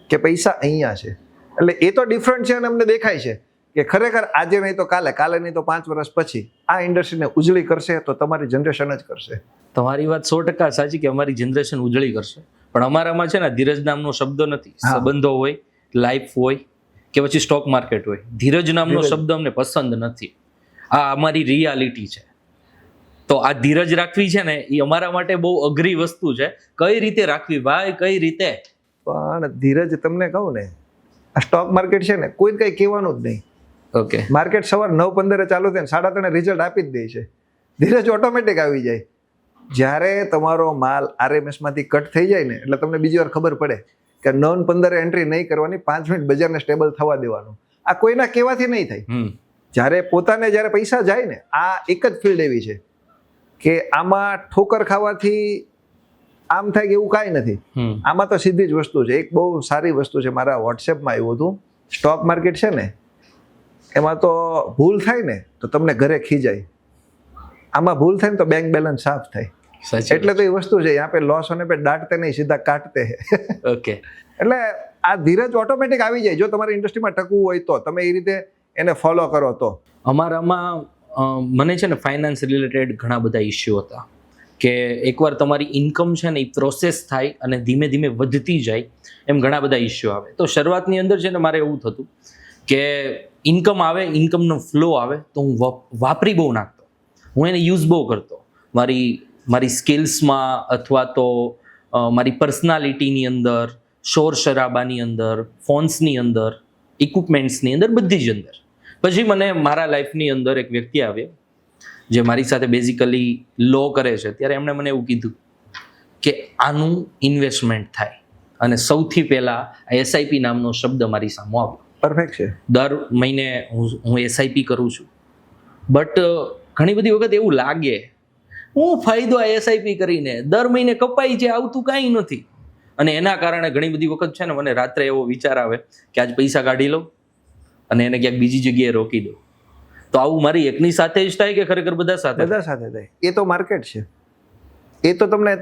કે પૈસા અહીંયા છે. એટલે એ તો ડિફરન્ટ છે અને અમને દેખાય છે કે ખરેખર આજે નહીં તો કાલે, કાલે નહીં તો 5 વર્ષ પછી આ ઇન્ડસ્ટ્રીને ઉજળી કરશે તો તમારી જનરેશન જ કરશે. તમારી વાત 100% સાચી કે અમારી જનરેશન ઉજળી કરશે, પણ અમારામાં છે ને ધીરજ નામનો શબ્દ નથી. સંબંધો હોય, લાઈફ હોય કે પછી સ્ટોક માર્કેટ હોય, ધીરજ નામનો શબ્દ અમને પસંદ નથી. આ અમારી રિયાલિટી છે. તો આ ધીરજ રાખવી છે ને એ અમારા માટે બહુ અઘરી વસ્તુ છે. કઈ રીતે રાખવી ભાઈ, કઈ રીતે? પણ ધીરજ તમને કહું ને, આ સ્ટોક માર્કેટ છે ને કોઈ કંઈ કહેવાનું જ નહીં. ઓકે, માર્કેટ સવાર 9:15 ચાલુ થાય ને 3:30 રિઝલ્ટ આપી જ દે છે. ધીરજ ઓટોમેટિક આવી જાય. જ્યારે તમારો માલ RMS માંથી કટ થઈ જાય ને એટલે તમને બીજી વાર ખબર પડે કે 9:15 એન્ટ્રી નહીં કરવાની, 5 મિનિટ બજારને સ્ટેબલ થવા દેવાનું. આ કોઈના કહેવાથી નહીં થાય. જ્યારે પોતાને જ્યારે પૈસા જાય ને, આ એક જ ફિલ્ડ એવી છે કે આમાં ઠોકર ખાવાથી આમ થાય કે એવું કાંઈ નથી. આમાં તો સીધી જ વસ્તુ છે. એક બહુ સારી વસ્તુ છે, મારા વોટ્સએપમાં આવ્યું હતું. સ્ટોક માર્કેટ છે ને એમાં તો ભૂલ થાય ને તો તમને ઘરે ખીજાય. આમાં ભૂલ થાય ને તો બેંક બેલેન્સ સાફ થાય. સાચી એટલે તો એ વસ્તુ છે, યહાં પે લોસ હોને પે ડાંટતે નહીં, સીધા કાટતે હે. ઓકે. એટલે આ ધીરજ ઓટોમેટિક આવી જાય જો તમારી ઇન્ડસ્ટ્રીમાં ટકવું હોય તો, તમે એ રીતે એને ફોલો કરો તો. અમારામાં મને છે ને ફાઇનાન્સ રિલેટેડ ઘણા બધા ઇસ્યુ હતા કે એકવાર તમારી ઇન્કમ છે ને એ પ્રોસેસ થાય અને ધીમે ધીમે વધતી જાય, એમ ઘણા બધા ઇસ્યુ આવે. તો શરૂઆતની અંદર છે ને મારે એવું થતું કે ઇન્કમ આવે, ઇન્કમનો ફ્લો આવે તો હું વાપરી બહુ નાખતો, હું એને યુઝ બહુ કરતો મારી સ્કિલ્સમાં અથવા તો મારી પર્સનાલિટીની અંદર, શોર શરાબાની અંદર, ફોન્સની અંદર, ઇક્વિપમેન્ટ્સની અંદર, બધી જ અંદર. પછી મને મારા લાઈફની અંદર એક વ્યક્તિ આવ્યો જે મારી સાથે બેઝિકલી લો કરે છે. ત્યારે એમણે મને એવું કીધું કે આનું ઇન્વેસ્ટમેન્ટ થાય, અને સૌથી પહેલાં એસઆઈપી નામનો શબ્દ મારી સામે આવ્યો. પરફેક્ટ છે. દર મહિને હું એસઆઈપી કરું છું, બટ ઘણી બધી વખત એવું લાગે હું ફાયદો આ એસઆઈપી કરીને દર મહિને કપાઈ છે, આવતું કાંઈ નથી. અને એના કારણે ઘણી બધી વખત છે ને મને રાત્રે એવો વિચાર આવે કે આજ પૈસા કાઢી લઉં અને એને ક્યાંક બીજી જગ્યાએ રોકી દઉં. તો આવું મારી એકની સાથે જ થાય કે ખરેખર બધા સાથે? બધા સાથે થાય. એ તો માર્કેટ છે, એ તો તમને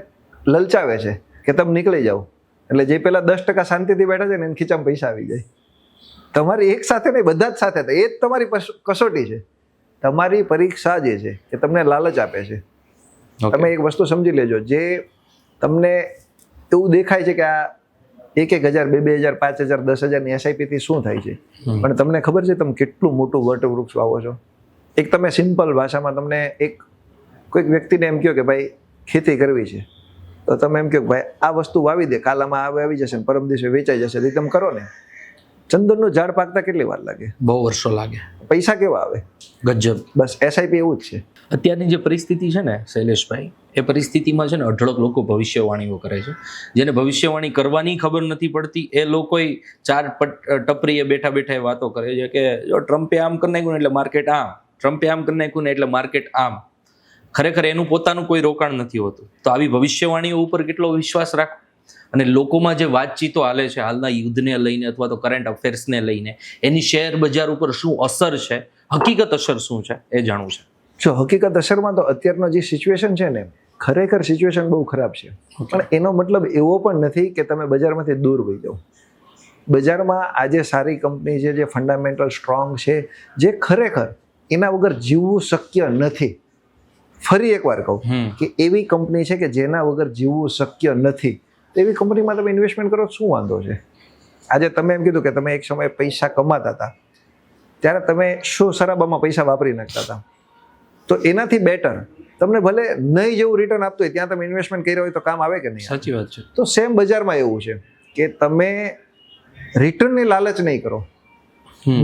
લલચાવે છે કે તમે નીકળી જાઓ, એટલે જે પેલા 10% શાંતિથી બેઠા છે ને એને ખીચામાં પૈસા આવી જાય. તમારી એક સાથે નહીં, બધા જ સાથે થાય. એ જ તમારી કસોટી છે, તમારી પરીક્ષા જે છે કે તમને લાલચ આપે છે. તમે એક વસ્તુ સમજી લેજો, જે તમને એવું દેખાય છે કે આ 1,000, 2,000, 5,000, 10,000 એસઆઈપી થી શું થાય છે, પણ તમને ખબર છે તમે કેટલું મોટું વટવૃક્ષ વાવો છો. એક તમે સિમ્પલ ભાષામાં તમને કોઈક વ્યક્તિને એમ કહો કે ભાઈ ખેતી કરવી છે, તો તમે એમ કહો કે ભાઈ આ વસ્તુ વાવી દે, કાલામાં આવી જશે ને પરમ દિવસે વેચાઈ જશે, તો તમે કરો ને. ચંદનનું ઝાડ પાકતા કેટલી વાર લાગે? બહુ વર્ષો લાગે. પૈસા કેવા આવે? ગજબ. બસ એસઆઈપી એવું જ છે. અત્યારની જે પરિસ્થિતિ છે ને શૈલેષભાઈ, એ પરિસ્થિતિમાં છે ને અઢળક લોકો ભવિષ્યવાણીઓ કરે છે. જેને ભવિષ્યવાણી કરવાની ખબર નથી પડતી એ લોકોય ચાર ટપરીએ બેઠા બેઠા એ વાતો કરે છે કે જો ટ્રમ્પે આમ કરી નાખ્યું ને એટલે માર્કેટ આમ, ટ્રમ્પે આમ કરી નાખ્યું ને એટલે માર્કેટ આમ. ખરેખર એનું પોતાનું કોઈ રોકાણ નથી હોતું. તો આવી ભવિષ્યવાણીઓ ઉપર કેટલો વિશ્વાસ રાખવો, અને લોકોમાં જે વાતચીતો હાલે છે હાલના યુદ્ધને લઈને અથવા તો કરંટ અફેર્સને લઈને, એની શેર બજાર ઉપર શું અસર છે, હકીકત અસર શું છે, એ જાણવું છે. જો હકીકત અસરમાં તો અત્યારનો જે સિચ્યુએશન છે ને, ખરેખર સિચ્યુએશન બહુ ખરાબ છે, પણ એનો મતલબ એવો પણ નથી કે તમે બજારમાંથી દૂર વહી જાઓ. બજારમાં આજે સારી કંપની છે, જે ફંડામેન્ટલ સ્ટ્રોંગ છે, જે ખરેખર એના વગર જીવવું શક્ય નથી. ફરી એકવાર કહું કે એવી કંપની છે કે જેના વગર જીવવું શક્ય નથી, એવી કંપનીમાં તમે ઇન્વેસ્ટમેન્ટ કરો શું વાંધો છે? આજે તમે એમ કીધું કે તમે એક સમયે પૈસા કમાતા હતા, ત્યારે તમે શું શરાબામાં પૈસા વાપરી નાખતા હતા. તો એનાથી બેટર તમને ભલે નહીં જેવું રિટર્ન આપતું હોય ત્યાં તમે ઇન્વેસ્ટમેન્ટ કર્યા હોય તો કામ આવે કે નહીં? સાચી વાત છે. તો સેમ બજારમાં એવું છે કે તમે રિટર્નની લાલચ નહીં કરો.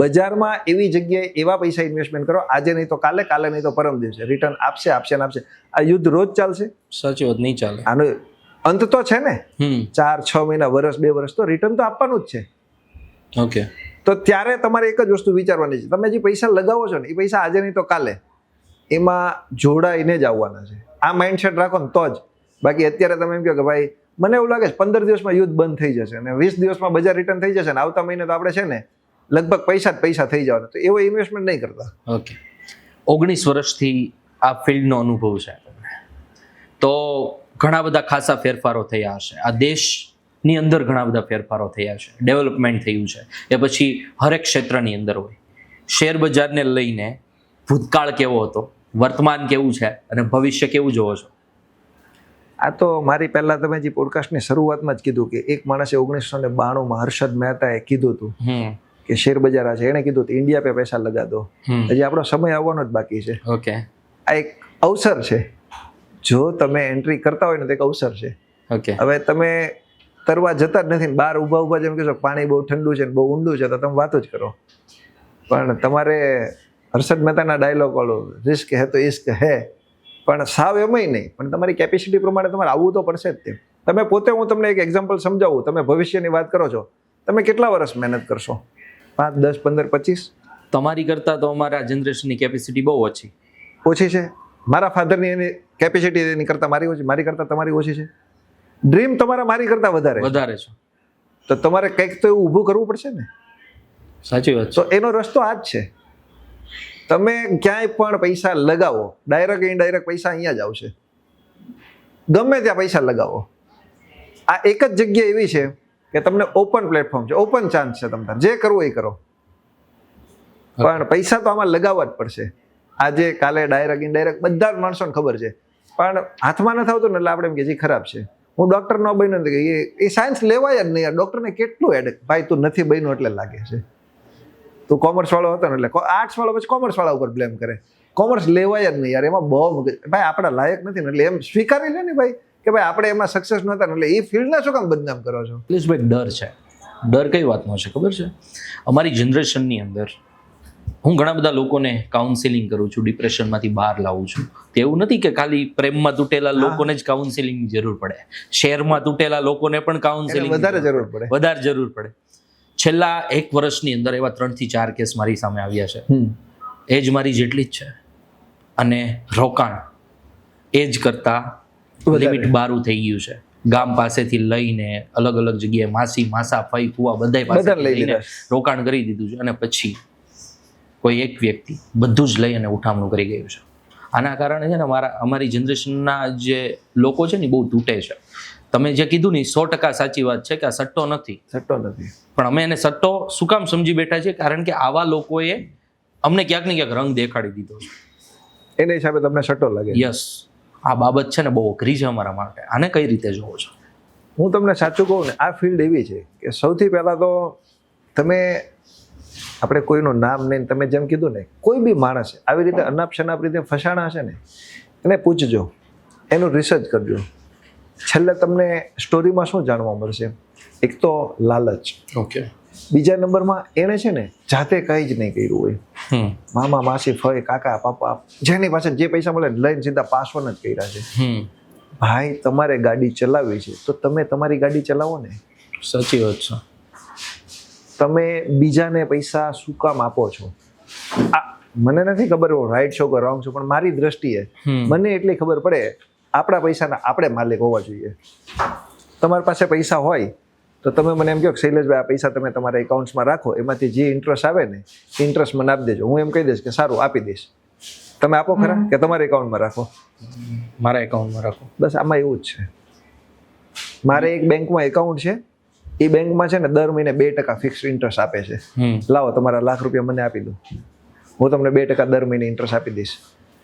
બજારમાં એવી જગ્યાએ એવા પૈસા ઇન્વેસ્ટમેન્ટ કરો, આજે નહીં તો કાલે, કાલે નહીં તો પરમ દિવસે રિટર્ન આપશે આપશે ને આપશે. આ યુદ્ધ રોજ ચાલશે? સાચી વાત, નહીં ચાલે. આનો અંત તો છે ને, 4, 6 મહિના, વર્ષ, 2 વર્ષ તો રિટર્ન તો આપવાનું જ છે. ઓકે. તો ત્યારે તમારે એક જ વસ્તુ વિચારવાની છે, તમે જે પૈસા લગાવો છો ને એ પૈસા આજે નહીં તો કાલે એમાં જોડાઈને જ આવવાના છે. આ માઇન્ડસેટ રાખો ને તો જ. બાકી અત્યારે તમે એમ કહો કે ભાઈ મને એવું લાગે છે 15 દિવસમાં યુદ્ધ બંધ થઈ જશે અને 20 દિવસમાં બજાર રિટર્ન થઈ જશે ને આવતા મહિને તો આપણે છે ને લગભગ પૈસા જ પૈસા થઈ જવાના, તો એવો ઇન્વેસ્ટમેન્ટ નહીં કરતા. ઓકે. 19 વર્ષથી આ ફિલ્ડનો અનુભવ છે તમને, તો ઘણા બધા ખાસા ફેરફારો થયા હશે. આ દેશની અંદર ઘણા બધા ફેરફારો થયા છે, ડેવલપમેન્ટ થયું છે. એ પછી હરેક ક્ષેત્રની અંદર હોય. શેર બજારને લઈને ભૂતકાળ કેવો હતો, વર્તમાન કેવું છે અને ભવિષ્ય કેવું જોવો છો? આ તો મારી પહેલા તમે જે પોડકાસ્ટની શરૂઆતમાં જ કીધું કે એક માણસે 1992માં હર્ષદ મહેતાએ કીધું હતું કે શેર બજાર આ છે, એણે કીધું હતું ઇન્ડિયા પે પૈસા લગા દો. હજી આપણો સમય આવવાનો જ બાકી છે. ઓકે. આ એક અવસર છે, જો તમે એન્ટ્રી કરતા હોય ને તો એક અવસર છે. ઓકે. હવે તમે તરવા જતા જ નથી ને બહાર ઊભા ઊભા જેમ કહેશો પાણી બહુ ઠંડુ છે ને બહુ ઊંડું છે તો તમે વાતો જ કરો. પણ તમારે હર્ષદ મહેતાના ડાયલોગ વાળો રિસ્ક હે તો ઇશ્ક હે, પણ સાવ એમાંય નહીં, પણ તમારી કેપેસિટી પ્રમાણે તમારે આવવું તો પડશે જ. તમે પોતે, હું તમને એક એક્ઝામ્પલ સમજાવું, તમે ભવિષ્યની વાત કરો છો, તમે કેટલા વર્ષ મહેનત કરશો? 5, 10, 15, 25? તમારી કરતાં તો અમારા જનરેશનની કેપેસિટી બહુ ઓછી છે. મારા ફાધરની એની કેપેસિટી એની કરતાં મારી ઓછી, મારી કરતાં તમારી ઓછી છે. ડ્રીમ તમારા મારી કરતાં વધારે છે, તો તમારે કંઈક તો એવું ઊભું કરવું પડશે ને. સાચી વાત. તો એનો રસ્તો આ જ છે. તમે ક્યાંય પણ પૈસા લગાવો, ડાયરેક્ટ ઇનડાયરેક્ટ પૈસા અહીંયા જ આવશે. ગમે ત્યાં પૈસા લગાવો. આ એક જ જગ્યા એવી છે કે તમને ઓપન પ્લેટફોર્મ છે, ઓપન ચાન્સ છે, તમારે જે કરવું એ કરો. પણ પૈસા તો આમાં લગાવવા જ પડશે. આજે કાલે ડાયરેક્ટ ઇનડાયરેક્ટ બધા જ માણસોને ખબર છે, પણ હાથમાં નથી આવતું ને એટલે આપણે એમ કે જે ખરાબ છે. હું ડૉક્ટર ન બન્યો નથી, એ સાયન્સ લેવાય જ નહીં યાર. ડૉક્ટરને કેટલું હેડ, ભાઈ તું નથી બન્યો એટલે લાગે છે. તું કોમર્સ વાળો હતો ને એટલે આર્ટ્સ વાળો પછી કોમર્સ વાળા ઉપર બ્લેમ કરે. કોમર્સ લેવાય જ નહીં યાર, એમાં બહુ ભાઈ આપણા લાયક નથી ને એટલે એમ સ્વીકારી લે ને ભાઈ કે ભાઈ આપણે એમાં સક્સેસ નહોતા ને એટલે એ ફિલ્ડના શું કામ બદનામ કરો છો? ભાઈ ડર છે. ડર કઈ વાતનો છે ખબર છે? અમારી જનરેશનની અંદર હું ઘણા બધા લોકોને કાઉન્સેલિંગ કરું છું, ડિપ્રેશનમાંથી બહાર લાવું છું. તો એવું નથી કે ખાલી પ્રેમમાં તૂટેલા લોકોને જ કાઉન્સેલિંગની જરૂર પડે, શેરમાં તૂટેલા લોકોને પણ કાઉન્સેલિંગ વધારે જરૂર પડે. વધારે જરૂર પડે. છેલ્લા 1 વર્ષની અંદર એવા 3 થી 4 કેસ મારી સામે આવ્યા છે. એજ મારી જેટલી જ છે અને રોકાણ એજ કરતા લિમિટ બારું થઈ ગયું છે. ગામ પાસેથી લઈને અલગ અલગ જગ્યાએ માસી, માસા, ફઈ, ફુવા બધાય પાસે લઈને રોકાણ કરી દીધું છે અને પછી કોઈ એક વ્યક્તિ બધું જ લઈ અને ઉઠામણું કરી ગયું છે. આના કારણે છે ને અમારી જનરેશનના જે લોકો છે ને બહુ તૂટે છે. તમે જે કીધું ને 100% સાચી વાત છે કે આ સટ્ટો નથી. પણ અમે એને સટ્ટો શું કામ સમજી બેઠા છે? કારણ કે આવા લોકોએ અમને ક્યાંક ને ક્યાંક રંગ દેખાડી દીધો છે. એના હિસાબે તમને સટ્ટો લાગે. યસ, આ બાબત છે ને બહુ અઘરી છે અમારા માટે. આને કઈ રીતે જોવો છો? હું તમને સાચું કહું ને, આ ફિલ્ડ એવી છે કે સૌથી પહેલા તો તમે, આપણે કોઈનું નામ નહીં, તમે જેમ કીધું ને, કોઈ બી માણસ આવી રીતે અનાપ શનાપ રીતે ફસાણા હશે ને એને પૂછજો, એનું રિસર્ચ કરજો. છેલ્લે તમને સ્ટોરીમાં શું જાણવા મળશે? એક તો લાલચ. ઓકે. બીજા નંબરમાં એણે છે ને જાતે કંઈ જ નહીં કર્યું હોય. મામા, માસી, ફઈ, કાકા, પાપા, જેની પાસે જે પૈસા મળે લઈને સીધા પાસવન જ કર્યા છે. ભાઈ તમારે ગાડી ચલાવવી છે તો તમે તમારી ગાડી ચલાવો ને. સાચી વાત છે. તમે બીજાને પૈસા શું કામ આપો છો? મને નથી ખબર રાઈટ છો કે રોંગ છો, પણ મારી દ્રષ્ટિએ મને એટલી ખબર પડે, આપણા પૈસાના આપણે માલિક હોવા જોઈએ. તમારી પાસે પૈસા હોય તો તમે મને એમ કહો કે શૈલેષભાઈ આ પૈસા તમે તમારા એકાઉન્ટ્સમાં રાખો, એમાંથી જે ઇન્ટરેસ્ટ આવે ને ઇન્ટરેસ્ટ મને આપી દેજો. હું એમ કહી દઈશ કે સારું આપી દઈશ. તમે આપો ખરા કે તમારા એકાઉન્ટમાં રાખો? મારા એકાઉન્ટમાં રાખો. બસ આમાં એવું જ છે. મારે એક બેંકમાં એકાઉન્ટ છે, એ બેંકમાં છે ને દર મહિને 2% ફિક્સ ઇન્ટરેસ્ટ આપે છે. લાવો તમારા લાખ રૂપિયા મને આપી દો, હું તમને 2% દર મહિને ઇન્ટરેસ્ટ આપી દઈશ.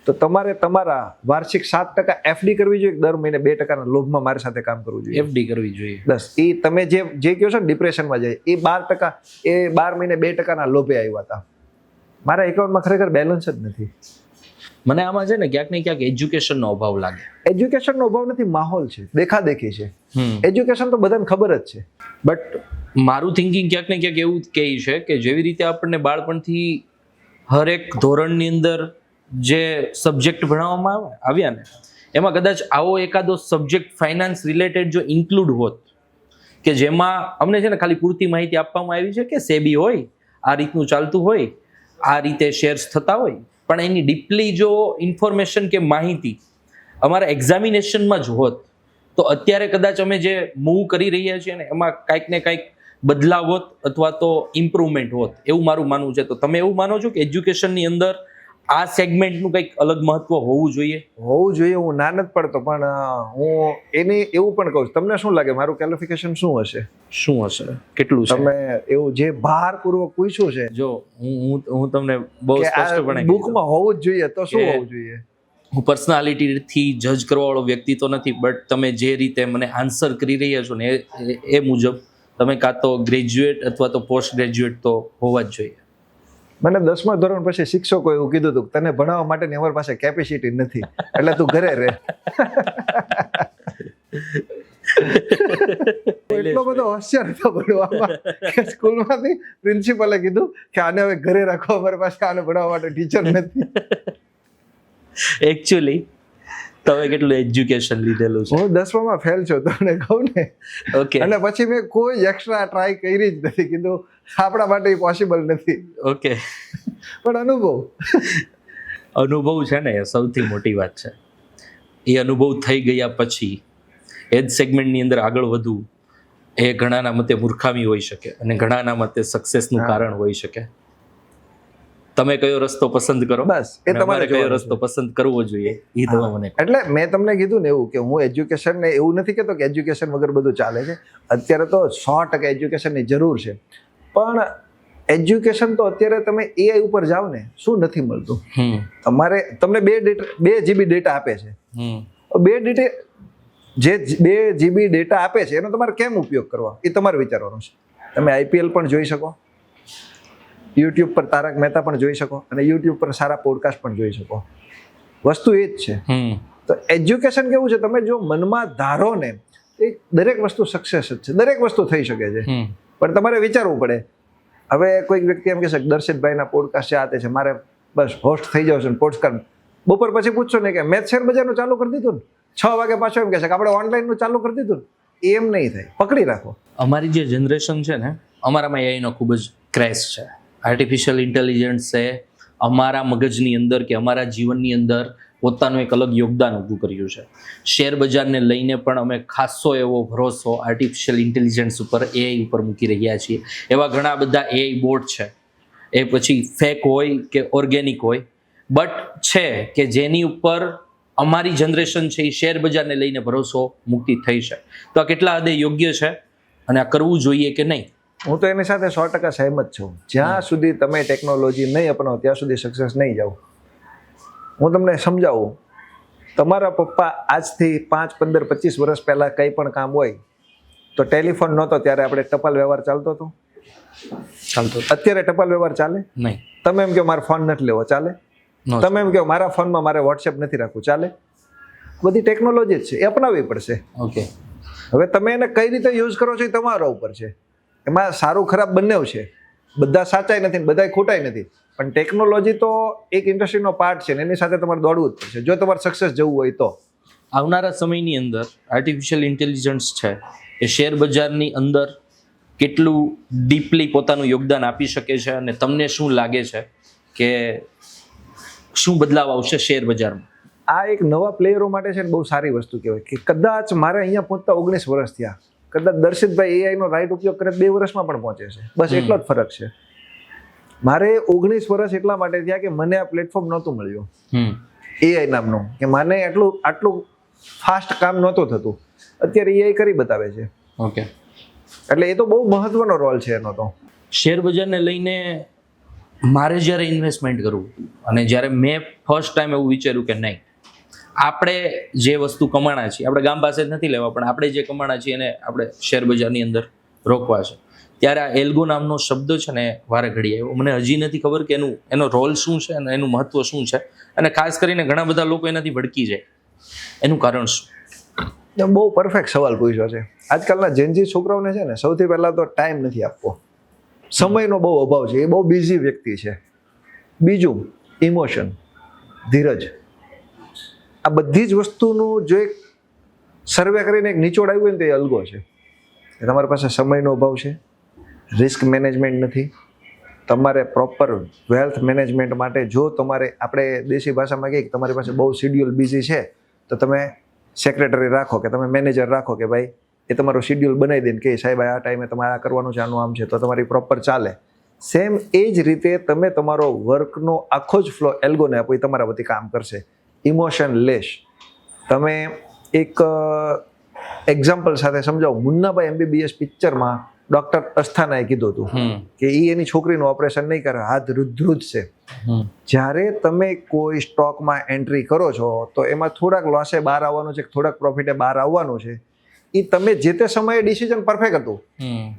તો તમારે તમારા વાર્ષિક 7% FD કરવી જોઈએ, દર મહિને 2%ના લોભમાં મારી સાથે કામ કરવું જોઈએ. FD કરવી જોઈએ. બસ એ તમે જે કહો છો ને ડિપ્રેશનમાં જાય, એ 12%, એ 12 મહિને 2%ના લોભે આવ્યા હતા. મારા એકાઉન્ટમાં ખરેખર બેલેન્સ જ નથી. મને આમાં છે ને ક્યાંક ને ક્યાંક એજ્યુકેશનનો અભાવ લાગે. એજ્યુકેશનનો અભાવ નથી, માહોલ છે, દેખાદેખી છે. એજ્યુકેશન તો બધાને ખબર જ છે. બટ મારું થિંકિંગ ક્યાંક ને ક્યાંક એવું કહે છે કે જેવી રીતે આપણને બાળપણથી હરેક ધોરણની અંદર જે સબ્જેક્ટ ભણાવવામાં આવ્યા ને, એમાં કદાચ આવો એકાદો સબ્જેક્ટ ફાઇનાન્સ રિલેટેડ જો ઇન્ક્લુડ હોત કે જેમાં અમને છે ને ખાલી પૂરતી માહિતી આપવામાં આવી છે કે સેબી હોય, આ રીતનું ચાલતું હોય, આ રીતે શેર્સ થતા હોય, પણ એની ડીપલી જો ઇન્ફોર્મેશન કે માહિતી અમારા એક્ઝામિનેશનમાં જ હોત તો અત્યારે કદાચ અમે જે મૂવ કરી રહ્યા છીએ ને એમાં કાંઈક ને કાંઈક બદલાવ હોત અથવા તો ઇમ્પ્રુવમેન્ટ હોત, એવું મારું માનવું છે. તો તમે એવું માનો છો કે એજ્યુકેશનની અંદર આ સેગમેન્ટનું કંઈક અલગ મહત્વ હોવું જોઈએ? હોવું જોઈએ. હું ના નથી પડતો, પણ હું એને એવું પણ કહું છું. તમને શું લાગે મારું ક્વોલિફિકેશન શું હશે? શું હશે? કેટલું છે? તમે એવું જે ભારપૂર્વક પૂછ્યું છે, જો હું તમને બહુ સ્પષ્ટપણે બુકમાં હોવું જ જોઈએ તો શું હોવું જોઈએ? હું પર્સનાલિટીથી જજ કરવાવાળો વ્યક્તિ તો નથી, બટ તમે જે રીતે મને આન્સર કરી રહ્યા છો ને એ મુજબ તમે કાં તો ગ્રેજ્યુએટ અથવા તો પોસ્ટ ગ્રેજ્યુએટ તો હોવા જ જોઈએ. મને 10મા ધોરણ પછી શિક્ષકો એવું કીધું હતું તને ભણાવવા માટેની અમારી પાસે કેપેસિટી નથી, એટલે તું ઘરે રહે. એટલો બધો હોશિયાર હતો ભણવામાં કે સ્કૂલમાંથી પ્રિન્સિપલે કીધું કે આને હવે ઘરે રાખો, અમારી પાસે આને ભણાવવા માટે ટીચર નથી. એકચ્યુઅલી તમે કેટલું એજ્યુકેશન લીધેલું છે? હું 10માં ફેલ છું તમને કહું ને. ઓકે. અને પછી મેં કોઈ એક્સ્ટ્રા ટ્રાય કરી જ નથી, કીધું આપણા માટે પોસિબલ નથી. ઓકે. પણ અનુભવ છે ને એ સૌથી મોટી વાત છે. એ અનુભવ થઈ ગયા પછી એ જ સેગમેન્ટની અંદર આગળ વધવું એ ઘણાના મતે મૂર્ખામી હોઈ શકે અને ઘણાના મતે સક્સેસનું કારણ હોઈ શકે. તમે કયો રસ્તો પસંદ કરો, બસ એ અને તમારે અમારે કયો જોવાનું રસ્તો પસંદ કરવો જોઈએ એ તમે મને કહો. એટલે મેં તમને કીધું ને એવું કે હું એજ્યુકેશન ને એવું નથી કહેતો કે એજ્યુકેશન વગર બધું ચાલે છે. અત્યારે તો 100% એજ્યુકેશનની જરૂર છે, પણ એજ્યુકેશન તો અત્યારે તમે એઆઈ ઉપર જાઓ ને, શું નથી મળતું. તમારે તમને 2 GB ડેટા આપે છે. 2 GB ડેટા આપે છે એનો તમારે કેમ ઉપયોગ કરવો એ તમારે વિચારવાનું છે. તમે IPL પણ જોઈ શકો, યુટ્યુબ પર તારક મહેતા પણ જોઈ શકો, અને યુટ્યુબ પર સારા પોડકાસ્ટ પણ જોઈ શકો. વસ્તુ એ જ છે. તો એજ્યુકેશન કેવું છે, તમે જો મનમાં ધારો ને એ દરેક વસ્તુ સક્સેસ જ છે, દરેક વસ્તુ થઈ શકે છે, પણ તમારે વિચારવું પડે. હવે કોઈક વ્યક્તિ એમ કહેશે દર્શિતભાઈના પોડકાસ્ટ છે, આ તે છે, મારે બસ હોસ્ટ થઈ જાવ છે ને પોડકાસ્ટ. બપોર પછી પૂછશો ને કે મેં શેર બજારનું ચાલુ કરી દીધું ને, 6 વાગે પાછો એમ કહેશે કે આપણે ઓનલાઈનનું ચાલુ કરી દીધું ને. એમ નહીં થાય, પકડી રાખો. અમારી જે જનરેશન છે ને, અમારામાં એઆઈનો ખૂબ જ ક્રેઝ છે. આર્ટિફિશિયલ ઇન્ટેલિજન્સ છે અમારા મગજની અંદર કે અમારા જીવનની અંદર પોતાનું એક અલગ યોગદાન ઊભું કર્યું છે. શેર બજારને લઈને પણ અમે ખાસો એવો ભરોસો આર્ટિફિશિયલ ઇન્ટેલિજન્સ ઉપર, એઆઈ ઉપર મૂકી રહ્યા છીએ. એવા ઘણા બધા એઆઈ બોટ છે, એ પછી ફેક હોય કે ઓર્ગેનિક હોય, બટ છે કે જેની ઉપર અમારી જનરેશન છે એ શેર બજારને લઈને ભરોસો મૂકતી થઈ છે. તો આ કેટલા હદે યોગ્ય છે અને આ કરવું જોઈએ કે નહીં? હું તો એની સાથે 100% સહેમત છું. જ્યાં સુધી તમે ટેકનોલોજી નહીં અપનાવો ત્યાં સુધી સક્સેસ નહીં જાઓ. હું તમને સમજાવું. તમારા પપ્પા આજથી 5, 15, 25 વર્ષ પહેલાં કંઈ પણ કામ હોય તો ટેલિફોન નહોતો ત્યારે આપણે ટપાલ વ્યવહાર ચાલતો હતો. અત્યારે ટપાલ વ્યવહાર ચાલે નહીં. તમે એમ કહો મારો ફોન નથી લેવો, ચાલે. તમે એમ કહો મારા ફોનમાં મારે વોટ્સએપ નથી રાખવું, ચાલે. બધી ટેકનોલોજી જ છે, એ અપનાવવી પડશે. ઓકે. હવે તમે એને કઈ રીતે યુઝ કરો છો એ તમારા ઉપર છે. એમાં સારું ખરાબ બંને છે. બધા સાચાય નથી ને બધાય ખોટાય નથી, પણ ટેકનોલોજી તો એક ઇન્ડસ્ટ્રીનો પાર્ટ છે ને એની સાથે તમારે દોડવું જ પડશે જો તમારે સક્સેસ જવું હોય તો. આવનારા સમયની અંદર આર્ટિફિશિયલ ઇન્ટેલિજન્સ છે એ શેર બજારની અંદર કેટલું ડીપલી પોતાનું યોગદાન આપી શકે છે, અને તમને શું લાગે છે કે શું બદલાવ આવશે શેર બજારમાં? આ એક નવા પ્લેયરો માટે છે ને બહુ સારી વસ્તુ કહેવાય કે કદાચ મારે અહીંયા પહોંચતા 19 વર્ષ થયા, કદાચ દર્શિતભાઈ એઆઈનો રાઈટ ઉપયોગ કરે 2 વર્ષમાં પણ પહોંચે છે. બસ એટલો જ ફરક છે. મારે 19 વર્ષ એટલા માટે થયા કે મને આ પ્લેટફોર્મ નહોતું મળ્યું એઆઈ નામનું, કે મને આટલું ફાસ્ટ કામ નહોતું થતું. અત્યારે એઆઈ કરી બતાવે છે. ઓકે. એટલે એ તો બહુ મહત્વનો રોલ છે એનો. તો શેર બજારને લઈને મારે જ્યારે ઇન્વેસ્ટમેન્ટ કરવું અને જ્યારે મેં ફર્સ્ટ ટાઈમ એવું વિચાર્યું કે નહીં, આપણે જે વસ્તુ કમાણા છીએ આપણે ગામ પાસે જ નથી લેવા, પણ આપણે જે કમાણા છીએ એને આપણે શેર બજારની અંદર રોકવા છે, ત્યારે આ એલ્ગો નામનો શબ્દ છે ને વારે ઘડી આવ્યો. મને હજી નથી ખબર કે એનો રોલ શું છે અને એનું મહત્વ શું છે, અને ખાસ કરીને ઘણા બધા લોકો એનાથી ભડકી જાય. એનું કારણ શું? બહુ પરફેક્ટ સવાલ પૂછ્યો છે. આજકાલના જેનજી છોકરાઓને છે ને સૌથી પહેલાં તો ટાઈમ નથી આપવો, સમયનો બહુ અભાવ છે, એ બહુ બિઝી વ્યક્તિ છે. બીજું ઇમોશન, ધીરજ. આ બધી જ વસ્તુનું જો એક સર્વે કરીને એક નિચોડ આવ્યું હોય ને તો એ અલગો છે. તમારી પાસે સમયનો અભાવ છે, રિસ્ક મેનેજમેન્ટ નથી, તમારે પ્રોપર વેલ્થ મેનેજમેન્ટ માટે જો તમારે આપણે દેશી ભાષામાં કહીએ કે તમારી પાસે બહુ શિડ્યુલ બિઝી છે તો તમે સેક્રેટરી રાખો કે તમે મેનેજર રાખો કે ભાઈ એ તમારો શિડ્યુલ બનાવી દે ને કે સાહેબ આ ટાઈમે તમારે આ કરવાનું છે, આનું આમ છે, તો તમારી પ્રોપર ચાલે. સેમ એ જ રીતે તમે તમારો વર્કનો આખો જ ફ્લો એલ્ગોને આપો, એ તમારા વતી કામ કરશે. Emotionless. તમે એક એક્ઝામ્પલ સાથે સમજાવો. મુન્નાભાઈ MBBS પિક્ચરમાં ડોક્ટર અસ્થાનાએ કીધું હતું કે એ એની છોકરીનું ઓપરેશન નહીં કરે, હાથ ધ્રુજશે. જ્યારે તમે કોઈ સ્ટોકમાં એન્ટ્રી કરો છો તો એમાં થોડાક લોસે બહાર આવવાનું છે, થોડાક પ્રોફિટે બહાર આવવાનું છે. એ તમે જે તે સમયે ડિસિઝન પરફેક્ટ હતું,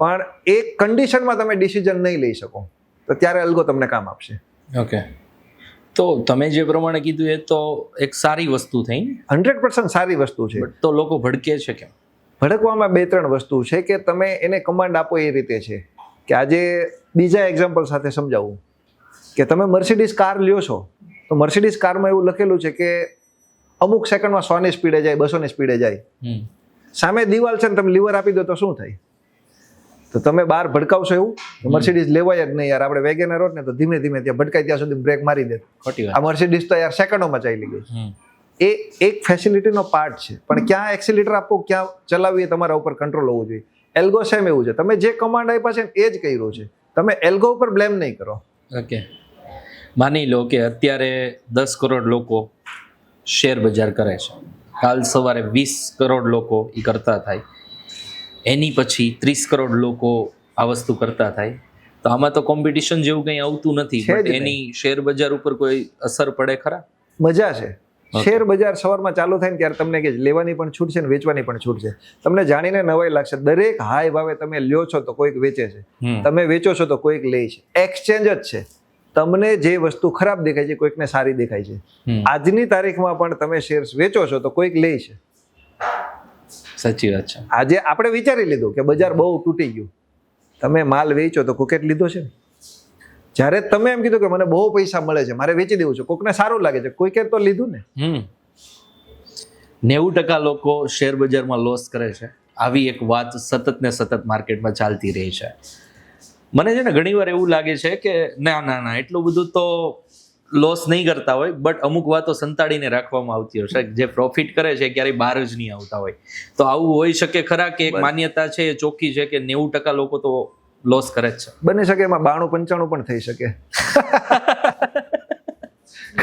પણ એક કન્ડિશનમાં તમે ડિસિઝન નહીં લઈ શકો તો ત્યારે અલ્ગો તમને કામ આપશે. ઓકે. તો તમે જે પ્રમાણે કીધું એ તો એક સારી વસ્તુ થઈ. 100% સારી વસ્તુ છે. તો લોકો ભડકે છે કેમ? ભડકવામાં 2-3 વસ્તુ છે કે તમે એને કમાન્ડ આપો એ રીતે છે કે આજે બીજા એક્ઝામ્પલ સાથે સમજાવું કે તમે મર્સિડીઝ કાર લ્યો છો તો મર્સિડીઝ કારમાં એવું લખેલું છે કે અમુક સેકન્ડમાં 100ની સ્પીડે જાય, 200ની સ્પીડે જાય. સામે દિવાલ છે ને તમે લીવર આપી દો તો શું થાય? તો તમે બહાર ભડકાવશો એવું? મર્સિડીઝ લેવાય જ નહીં યાર. આપણે વેગેનર હોત ને તો ધીમે ધીમે ત્યાં ભટકાય ત્યાં સુધી બ્રેક મારી દે. આ મર્સિડીઝ તો યાર સેકન્ડોમાં ચાલી ગઈ. એ એક ફેસિલિટીનો પાર્ટ છે, પણ ક્યાં એક્સિલેટર આપવું, ક્યાં ચલાવવી એ તમારા ઉપર કંટ્રોલ હોવું જોઈએ. એલ્ગો સેમ એવું છે. તમે જે કમાન્ડ આપ્યા છે એ જ કર્યું છે, તમે એલ્ગો ઉપર બ્લેમ નહીં કરો. ઓકે. માની લો કે અત્યારે 10 કરોડ લોકો શેર બજાર કરે છે, કાલ સવારે 20 કરોડ લોકો એ કરતા થાય, એની પછી 30 કરોડ લોકો આ વસ્તુ કરતા થાય, તો આમાં તો કોમ્પિટિશન જેવું કંઈ આવતું નથી, છે જ બટ નહીં. એની શેર બજાર ઉપર કોઈ અસર પડે ખરા? મજા છે. શેર બજાર સવારમાં ચાલુ થાય ને ત્યારે તમને કે લેવાની પણ છૂટ છે ને વેચવાની પણ છૂટ છે. તમને જાણીને નવાઈ લાગશે, દરેક હાઈ ભાવે તમે લ્યો છો તો કોઈક વેચે છે, તમે વેચો છો તો કોઈક લે છે. એક્સચેન્જ જ છે. તમને જે વસ્તુ ખરાબ દેખાય છે કોઈકને સારી દેખાય છે. આજની તારીખમાં પણ તમે શેર્સ વેચો છો તો કોઈક લે છે. સાચી વાત છે. આજે આપણે વિચારી લીધું કે બજાર બહુ તૂટી ગયું, તમે માલ વેચો તો કોકે લીધો છે ને. જ્યારે તમે એમ કીધું કે મને બહુ પૈસા મળે છે, મારે વેચી દેવું છે, કોકને સારું લાગે છે, કોઈકે તો લીધું ને. 90% લોકો શેર બજારમાં લોસ કરે છે, આવી એક વાત સતત ને સતત માર્કેટમાં ચાલતી રહી છે. મને છે ને ઘણીવાર એવું લાગે છે કે ના એટલું બધું તો લોસ નહીં કરતા હોય, બટ અમુક વાતો સંતાડીને રાખવામાં આવતી હશે. જે પ્રોફિટ કરે છે ક્યારેય બહાર જ નહીં આવતા હોય. તો આવું હોઈ શકે ખરા કે એક માન્યતા છે એ ચોખ્ખી છે કે 90% લોકો તો લોસ કરે જ છે? બની શકે એમાં 92-95 પણ થઈ શકે.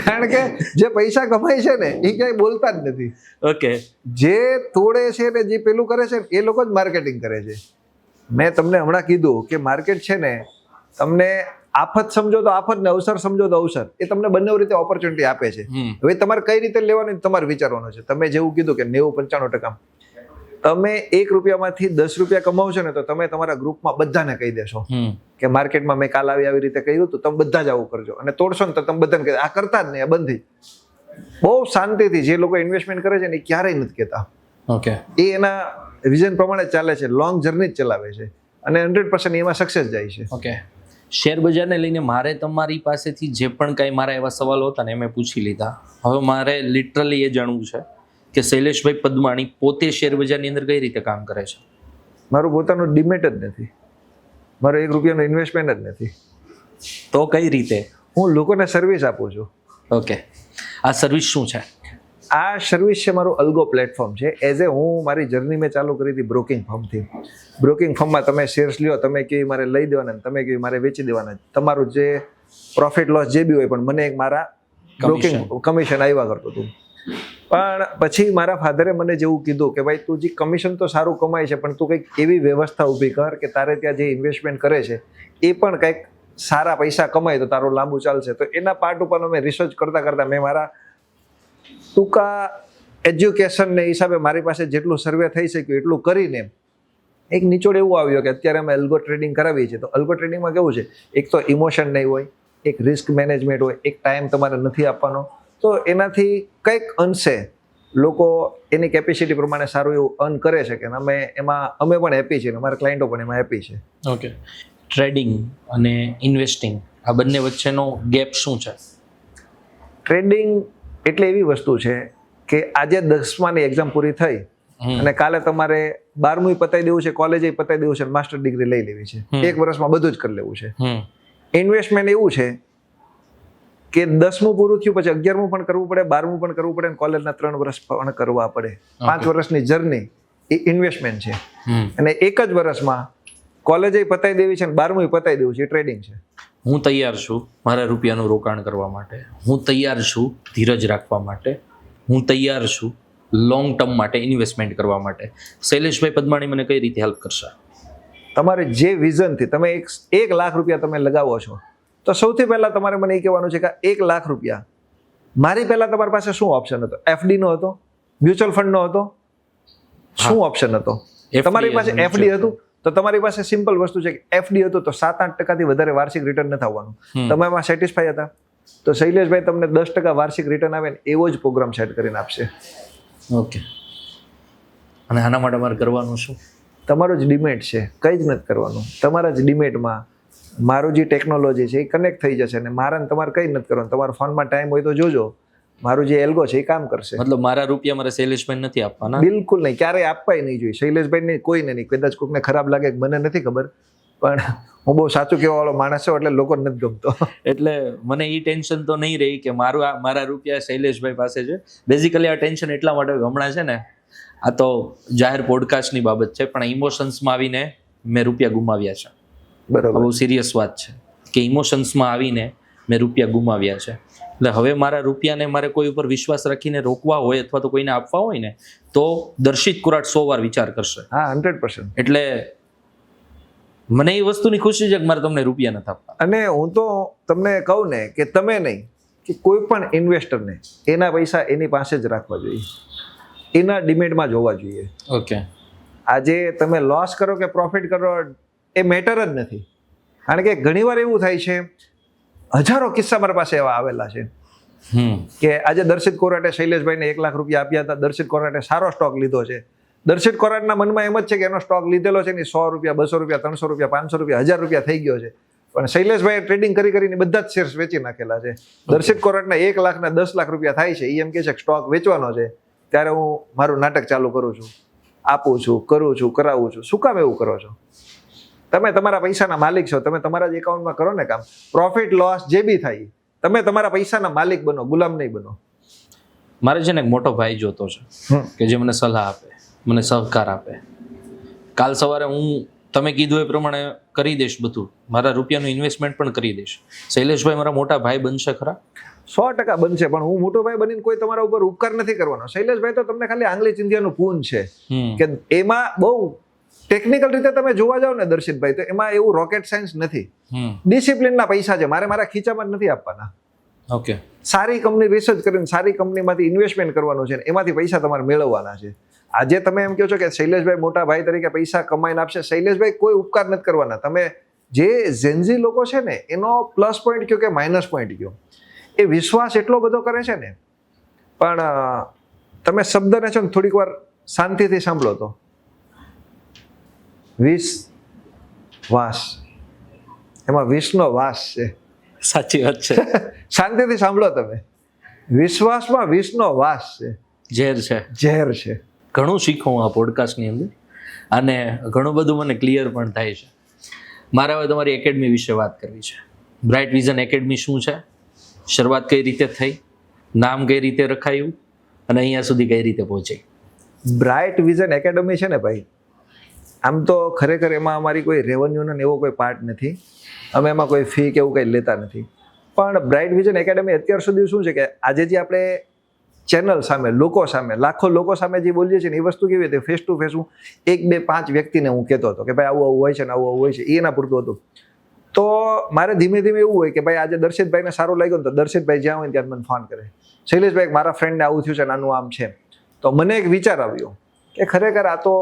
કારણ કે જે પૈસા કમાય છે ને એ ક્યાંય બોલતા જ નથી. ઓકે. જે તોડે છે ને જે પેલું કરે છે એ લોકો જ માર્કેટિંગ કરે છે. મેં તમને હમણાં કીધું કે માર્કેટ છે ને તમને આફત સમજો તો આફત ને અવસર સમજો તો અવસર, એ તમને બંને રીતે ઓપોર્ચ્યુનિટી આપે છે. હવે તમારે કઈ રીતે લેવાનું તમારે વિચારવાનું છે. તમે જેવું કીધું કે 90-95% તમે 1 રૂપિયામાંથી 10 રૂપિયા કમાવો છો ને તો તમે તમારા ગ્રુપમાં બધાને કહી દેશો કે માર્કેટમાં મેં કાલ આવી રીતે કર્યું તો તમે બધા જ આવું કરજો, અને તોડશો ને તો તમે બધાને કહી આ કરતા જ નહીં, આ બંધ થઈ. બહુ શાંતિથી જે લોકો ઇન્વેસ્ટમેન્ટ કરે છે ને એ ક્યારેય નથી કહેતા. ઓકે. એ એના વિઝન પ્રમાણે ચાલે છે, લોંગ જર્ની જ ચલાવે છે અને 100% એમાં સક્સેસ જાય છે. ઓકે. શેર બજારને લઈને મારે તમારી પાસેથી જે પણ કાંઈ મારા એવા સવાલો હતા ને એ મેં પૂછી લીધા. હવે મારે લિટરલી એ જાણવું છે કે શૈલેષભાઈ પદમાણી પોતે શેર બજારની અંદર કઈ રીતે કામ કરે છે? મારું પોતાનું ડિમેટ જ નથી, મારો 1 રૂપિયાનો ઇન્વેસ્ટમેન્ટ જ નથી. તો કઈ રીતે? હું લોકોને સર્વિસ આપું છું. ઓકે. આ સર્વિસ શું છે? આ સર્વિસ છે મારું અલ્ગો પ્લેટફોર્મ છે. એઝ એ હું મારી જર્ની મેં ચાલુ કરી હતી બ્રોકિંગ ફર્મથી. બ્રોકિંગ ફર્મમાં તમે શેર્સ લ્યો, તમે કહ્યું મારે લઈ દેવાના, તમે કહ્યું મારે વેચી દેવાના, તમારું જે પ્રોફિટ લોસ જે બી હોય પણ મને એક મારા બ્રોકિંગ કમિશન આવ્યા કરતું હતું. પણ પછી મારા ફાધરે મને જેવું કીધું કે ભાઈ તું જે કમિશન તો સારું કમાય છે પણ તું કંઈક એવી વ્યવસ્થા ઊભી કર કે તારે ત્યાં જે ઇન્વેસ્ટમેન્ટ કરે છે એ પણ કંઈક સારા પૈસા કમાય તો તારું લાંબુ ચાલશે. તો એના પાર્ટ ઉપર મેં રિસર્ચ કરતાં મેં મારા ટૂંકા એજ્યુકેશનને હિસાબે મારી પાસે જેટલું સર્વે થઈ શક્યું એટલું કરીને એક નિચોડ એવું આવ્યો કે અત્યારે અમે અલ્ગો ટ્રેડિંગ કરાવીએ છીએ. તો અલ્ગો ટ્રેડિંગમાં કેવું છે, એક તો ઇમોશન નહીં હોય, એક રિસ્ક મેનેજમેન્ટ હોય, એક ટાઈમ તમારે નથી આપવાનો. તો એનાથી કંઈક અંશે લોકો એની કેપેસિટી પ્રમાણે સારું એવું અર્ન કરે છે કે અમે પણ હેપી છીએ, અમારા ક્લાયન્ટો પણ એમાં હેપી છે. ઓકે. ટ્રેડિંગ અને ઇન્વેસ્ટિંગ આ બંને વચ્ચેનો ગેપ શું છે? ટ્રેડિંગ એટલે એવી વસ્તુ છે કે આજે 10માની એક્ઝામ પૂરી થઈ અને કાલે તમારે 12મું પતાવી દેવું છે, કોલેજે પતાવી દેવું છે, માસ્ટર ડિગ્રી લઈ લેવી છે. 1 વર્ષમાં બધું જ કરી લેવું છે. ઇન્વેસ્ટમેન્ટ એવું છે કે 10મું પૂરું થયું પછી 11મું પણ કરવું પડે, 12મું પણ કરવું પડે અને કોલેજના 3 વર્ષ પણ કરવા પડે. 5 વર્ષની જર્ની એ ઇન્વેસ્ટમેન્ટ છે. અને 1 જ વર્ષમાં કોલેજે પતાવી દેવી છે અને 12મું પતાવી દેવું છે, એ ટ્રેડિંગ છે. હું તૈયાર છું મારા રૂપિયાનું રોકાણ કરવા માટે, હું તૈયાર છું ધીરજ રાખવા માટે, હું તૈયાર છું લોંગ ટર્મ માટે ઇન્વેસ્ટમેન્ટ કરવા માટે. શૈલેષભાઈ પદમાણી મને કઈ રીતે હેલ્પ કરશે? તમારે જે વિઝનથી તમે 1 લાખ રૂપિયા તમે લગાવો છો તો સૌથી પહેલા તમારે મને એ કહેવાનું છે કે 1 લાખ રૂપિયા મારી પહેલા તમારી પાસે શું ઓપ્શન હતો? એફડી નો હતો, મ્યુચ્યુઅલ ફંડ નો હતો, શું ઓપ્શન હતો? તમારી પાસે એફડી હતું તો તમારી પાસે સિમ્પલ વસ્તુ છે કે એફડી હતું તો 7-8% વધારે વાર્ષિક રિટર્ન નથી આવવાનું. તમે એમાં સેટિસ્ફાઈ હતા તો શૈલેષભાઈ તમને 10% વાર્ષિક રિટર્ન આવે ને એવો જ પ્રોગ્રામ સેટ કરીને આપશે. ઓકે. અને આના માટે મારે કરવાનું શું? તમારું જ ડિમેટ છે, કંઈ જ નથી કરવાનું. તમારા જ ડિમેટમાં મારું જે ટેકનોલોજી છે એ કનેક્ટ થઈ જશે ને મારા તમારે કંઈ નથી કરવાનું. તમારા ફોનમાં ટાઈમ હોય તો જોજો, મારું જે એલ્ગો છે એ કામ કરશે. મતલબ મારા રૂપિયા મારે શૈલેષભાઈ નથી આપવાના? બિલકુલ નહીં, ક્યારેય આપવાય નહીં જોઈએ. શૈલેષભાઈ ને કોઈને નહીં. કદાચ કોઈને ખરાબ લાગે મને નથી ખબર, પણ હું બહુ સાચું કહેવા વાળો માણસ છું એટલે લોકોને નથી ગમતો. એટલે મને એ ટેન્શન તો નહીં રહી કે મારા રૂપિયા શૈલેષભાઈ પાસે છે. બેઝિકલી આ ટેન્શન એટલા માટે હમણાં છે ને, આ તો જાહેર પોડકાસ્ટની બાબત છે પણ ઇમોશન્સમાં આવીને મેં રૂપિયા ગુમાવ્યા છે. બરાબર. બહુ સિરિયસ વાત છે કે ઇમોશન્સમાં આવીને મેં રૂપિયા ગુમાવ્યા છે. એટલે હવે મારા રૂપિયાને મારે કોઈ ઉપર વિશ્વાસ રાખીને રોકવા હોય અથવા તો કોઈને આપવા હોય ને તો દર્શિત કુરાટ 100 વાર વિચાર કરશે. હા, 100%. એટલે મને એ વસ્તુની ખુશી છે કે મારે તમને રૂપિયા નથી આપવા. અને હું તો તમને કહું ને કે તમે નહીં કે કોઈ પણ ઇન્વેસ્ટરને એના પૈસા એની પાસે જ રાખવા જોઈએ, એના ડિમેટમાં જોવા જોઈએ. ઓકે. આજે તમે લોસ કરો કે પ્રોફિટ કરો એ મેટર જ નથી. કારણ કે ઘણીવાર એવું થાય છે, હજારો કિસ્સા મારા પાસે એવા આવેલા છે કે આજે દર્શિત કોરાટે શૈલેષભાઈને 1 લાખ રૂપિયા આપ્યા હતા. દર્શિત કોરાટે સારો સ્ટોક લીધો છે. દર્શિત કોરાટના મનમાં એમ જ છે કે એનો સ્ટોક લીધેલો છે ને 100 રૂપિયા, 200 રૂપિયા, 300 રૂપિયા, 500 રૂપિયા, 1000 રૂપિયા થઈ ગયો છે. પણ શૈલેષભાઈએ ટ્રેડિંગ કરીને બધા જ શેર્સ વેચી નાખેલા છે. દર્શિત કોરાટના 1 લાખના 10 લાખ રૂપિયા થાય છે. એ એમ કહે છે કે સ્ટોક વેચવાનો છે. ત્યારે હું મારું નાટક ચાલુ કરું છું, આપું છું, કરું છું, કરાવું છું. શું કામ એવું કરો છો? તમે તમારા પૈસાના માલિક છો. તમે તમારા જ એકાઉન્ટમાં કરો ને કામ. પ્રોફિટ લોસ જે બી થાય તમે તમારા પૈસાના માલિક બનો, ગુલામ નહીં બનો. મારે છે ને એક મોટો ભાઈ જોતો છે કે જે મને સલાહ આપે, મને સહકાર આપે. કાલ સવારે હું તમે કીધું એ પ્રમાણે કરી દઈશ બધું. મારા રૂપિયાનું ઇન્વેસ્ટમેન્ટ પણ કરી દઈશ. શૈલેષભાઈ મારા મોટા ભાઈ બનશે ખરા? 100% બનશે. પણ હું મોટો ભાઈ બનીને કોઈ તમારા ઉપર ઉપકાર નથી કરવાનો. શૈલેષભાઈ તો તમને ખાલી આંગળી ચિંધ્યાનું પૂન છે કે એમાં બહુ ટેકનિકલ રીતે તમે જોવા જાવ ને દર્શિતભાઈ, તો એમાં એવું રોકેટ સાયન્સ નથી. ડિસિપ્લિનના પૈસા છે. મારે મારા ખીચામાં જ નથી આપવાના. ઓકે. સારી કંપની રિસર્ચ કરીને સારી કંપનીમાંથી ઇન્વેસ્ટમેન્ટ કરવાનું છે, એમાંથી પૈસા તમારે મેળવવાના છે. આજે તમે એમ કહો છો કે શૈલેષભાઈ મોટા ભાઈ તરીકે પૈસા કમાઈને આપશે. શૈલેષભાઈ કોઈ ઉપકાર નથી કરવાના. તમે જે ઝેન્ઝી લોકો છે ને એનો પ્લસ પોઈન્ટ કયો કે માઇનસ પોઈન્ટ કયો, એ વિશ્વાસ એટલો બધો કરે છે ને, પણ તમે શબ્દને છે ને થોડીક વાર શાંતિથી સાંભળો તો વાસ, એમાં વિષનો વાસ છે. સાચી વાત છે. શાંતિથી સાંભળો તમે. વિશ્વાસમાં વિષનો વાસ છે, ઝેર છે, ઝેર છે. ઘણું શીખું આ પોડકાસ્ટની અંદર અને ઘણું બધું મને ક્લિયર પણ થાય છે. મારે હવે તમારી એકેડમી વિશે વાત કરવી છે. બ્રાઇટ વિઝન એકેડમી શું છે, શરૂઆત કઈ રીતે થઈ, નામ કઈ રીતે રખાયું અને અહીંયા સુધી કઈ રીતે પહોંચી? બ્રાઇટ વિઝન એકેડમી છે ને ભાઈ, આમ તો ખરેખર એમાં અમારી કોઈ રેવન્યુનો એવો કોઈ પાર્ટ નથી. અમે એમાં કોઈ ફી કે એવું કંઈ લેતા નથી. પણ બ્રાઇટ વિઝન એકેડમી અત્યાર સુધી શું છે કે આજે જે આપણે ચેનલ સામે, લોકો સામે, લાખો લોકો સામે જે બોલીએ છીએ ને એ વસ્તુ કેવી હતી, ફેસ ટુ ફેસ હું 1, 2, 5 વ્યક્તિને હું કહેતો હતો કે ભાઈ આવું આવું હોય છે ને આવું આવું હોય છે, એના પૂરતું હતું. તો મારે ધીમે ધીમે એવું હોય કે ભાઈ આજે દર્શિતભાઈને સારું લાગ્યું ને તો દર્શિતભાઈ જ્યાં હોય ત્યાં મને ફોન કરે, શૈલેષભાઈ મારા ફ્રેન્ડને આવું થયું છે, નાનું આમ છે. તો મને એક વિચાર આવ્યો કે ખરેખર આ તો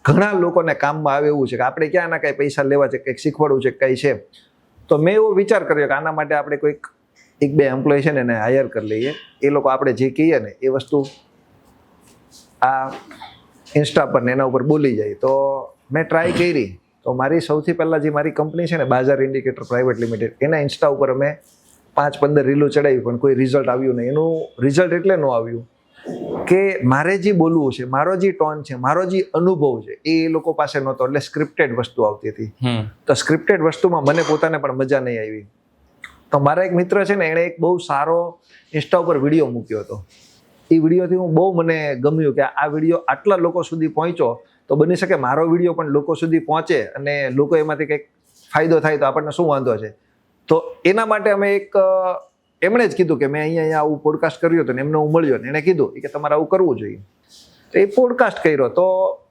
ઘણા લોકોને કામમાં આવે એવું છે કે આપણે ક્યાં ના કાંઈ પૈસા લેવા છે, કંઈક શીખવાડવું છે, કંઈ છે. તો મેં એવો વિચાર કર્યો કે આના માટે આપણે કોઈક 1-2 એમ્પ્લોય છે ને એને હાયર કરી લઈએ. એ લોકો આપણે જે કહીએ ને એ વસ્તુ આ ઇન્સ્ટા પર ને એના ઉપર બોલી જાય. તો મેં ટ્રાય કરી. તો મારી સૌથી પહેલાં જે મારી કંપની છે ને બાજાર ઇન્ડિકેટર પ્રાઇવેટ લિમિટેડ, એના ઇન્સ્ટા ઉપર અમે 5-15 રીલો ચડાવી પણ કોઈ રિઝલ્ટ આવ્યું નહીં. એનું રિઝલ્ટ એટલે ન આવ્યું કે મારે જે બોલવું છે, મારો જે ટોન છે, મારો જે અનુભવ છે એ લોકો પાસે નહોતો. એટલે સ્ક્રિપ્ટેડ વસ્તુ આવતી હતી. તો સ્ક્રિપ્ટેડ વસ્તુમાં મને પોતાને પણ મજા નહીં આવી. તો મારા એક મિત્ર છે ને એણે એક બહુ સારો ઇન્સ્ટા ઉપર વિડીયો મૂક્યો હતો. એ વિડીયોથી હું બહુ મને ગમ્યું કે આ વિડીયો આટલા લોકો સુધી પહોંચ્યો તો બની શકે મારો વિડીયો પણ લોકો સુધી પહોંચે અને લોકો એમાંથી કંઈક ફાયદો થાય તો આપણને શું વાંધો છે. તો એના માટે અમે એમણે જ કીધું કે મેં અહીંયા આવું પોડકાસ્ટ કર્યું હતું ને એમને હું મળ્યો ને એણે કીધું કે તમારે આવું કરવું જોઈએ. તો એ પોડકાસ્ટ કર્યો તો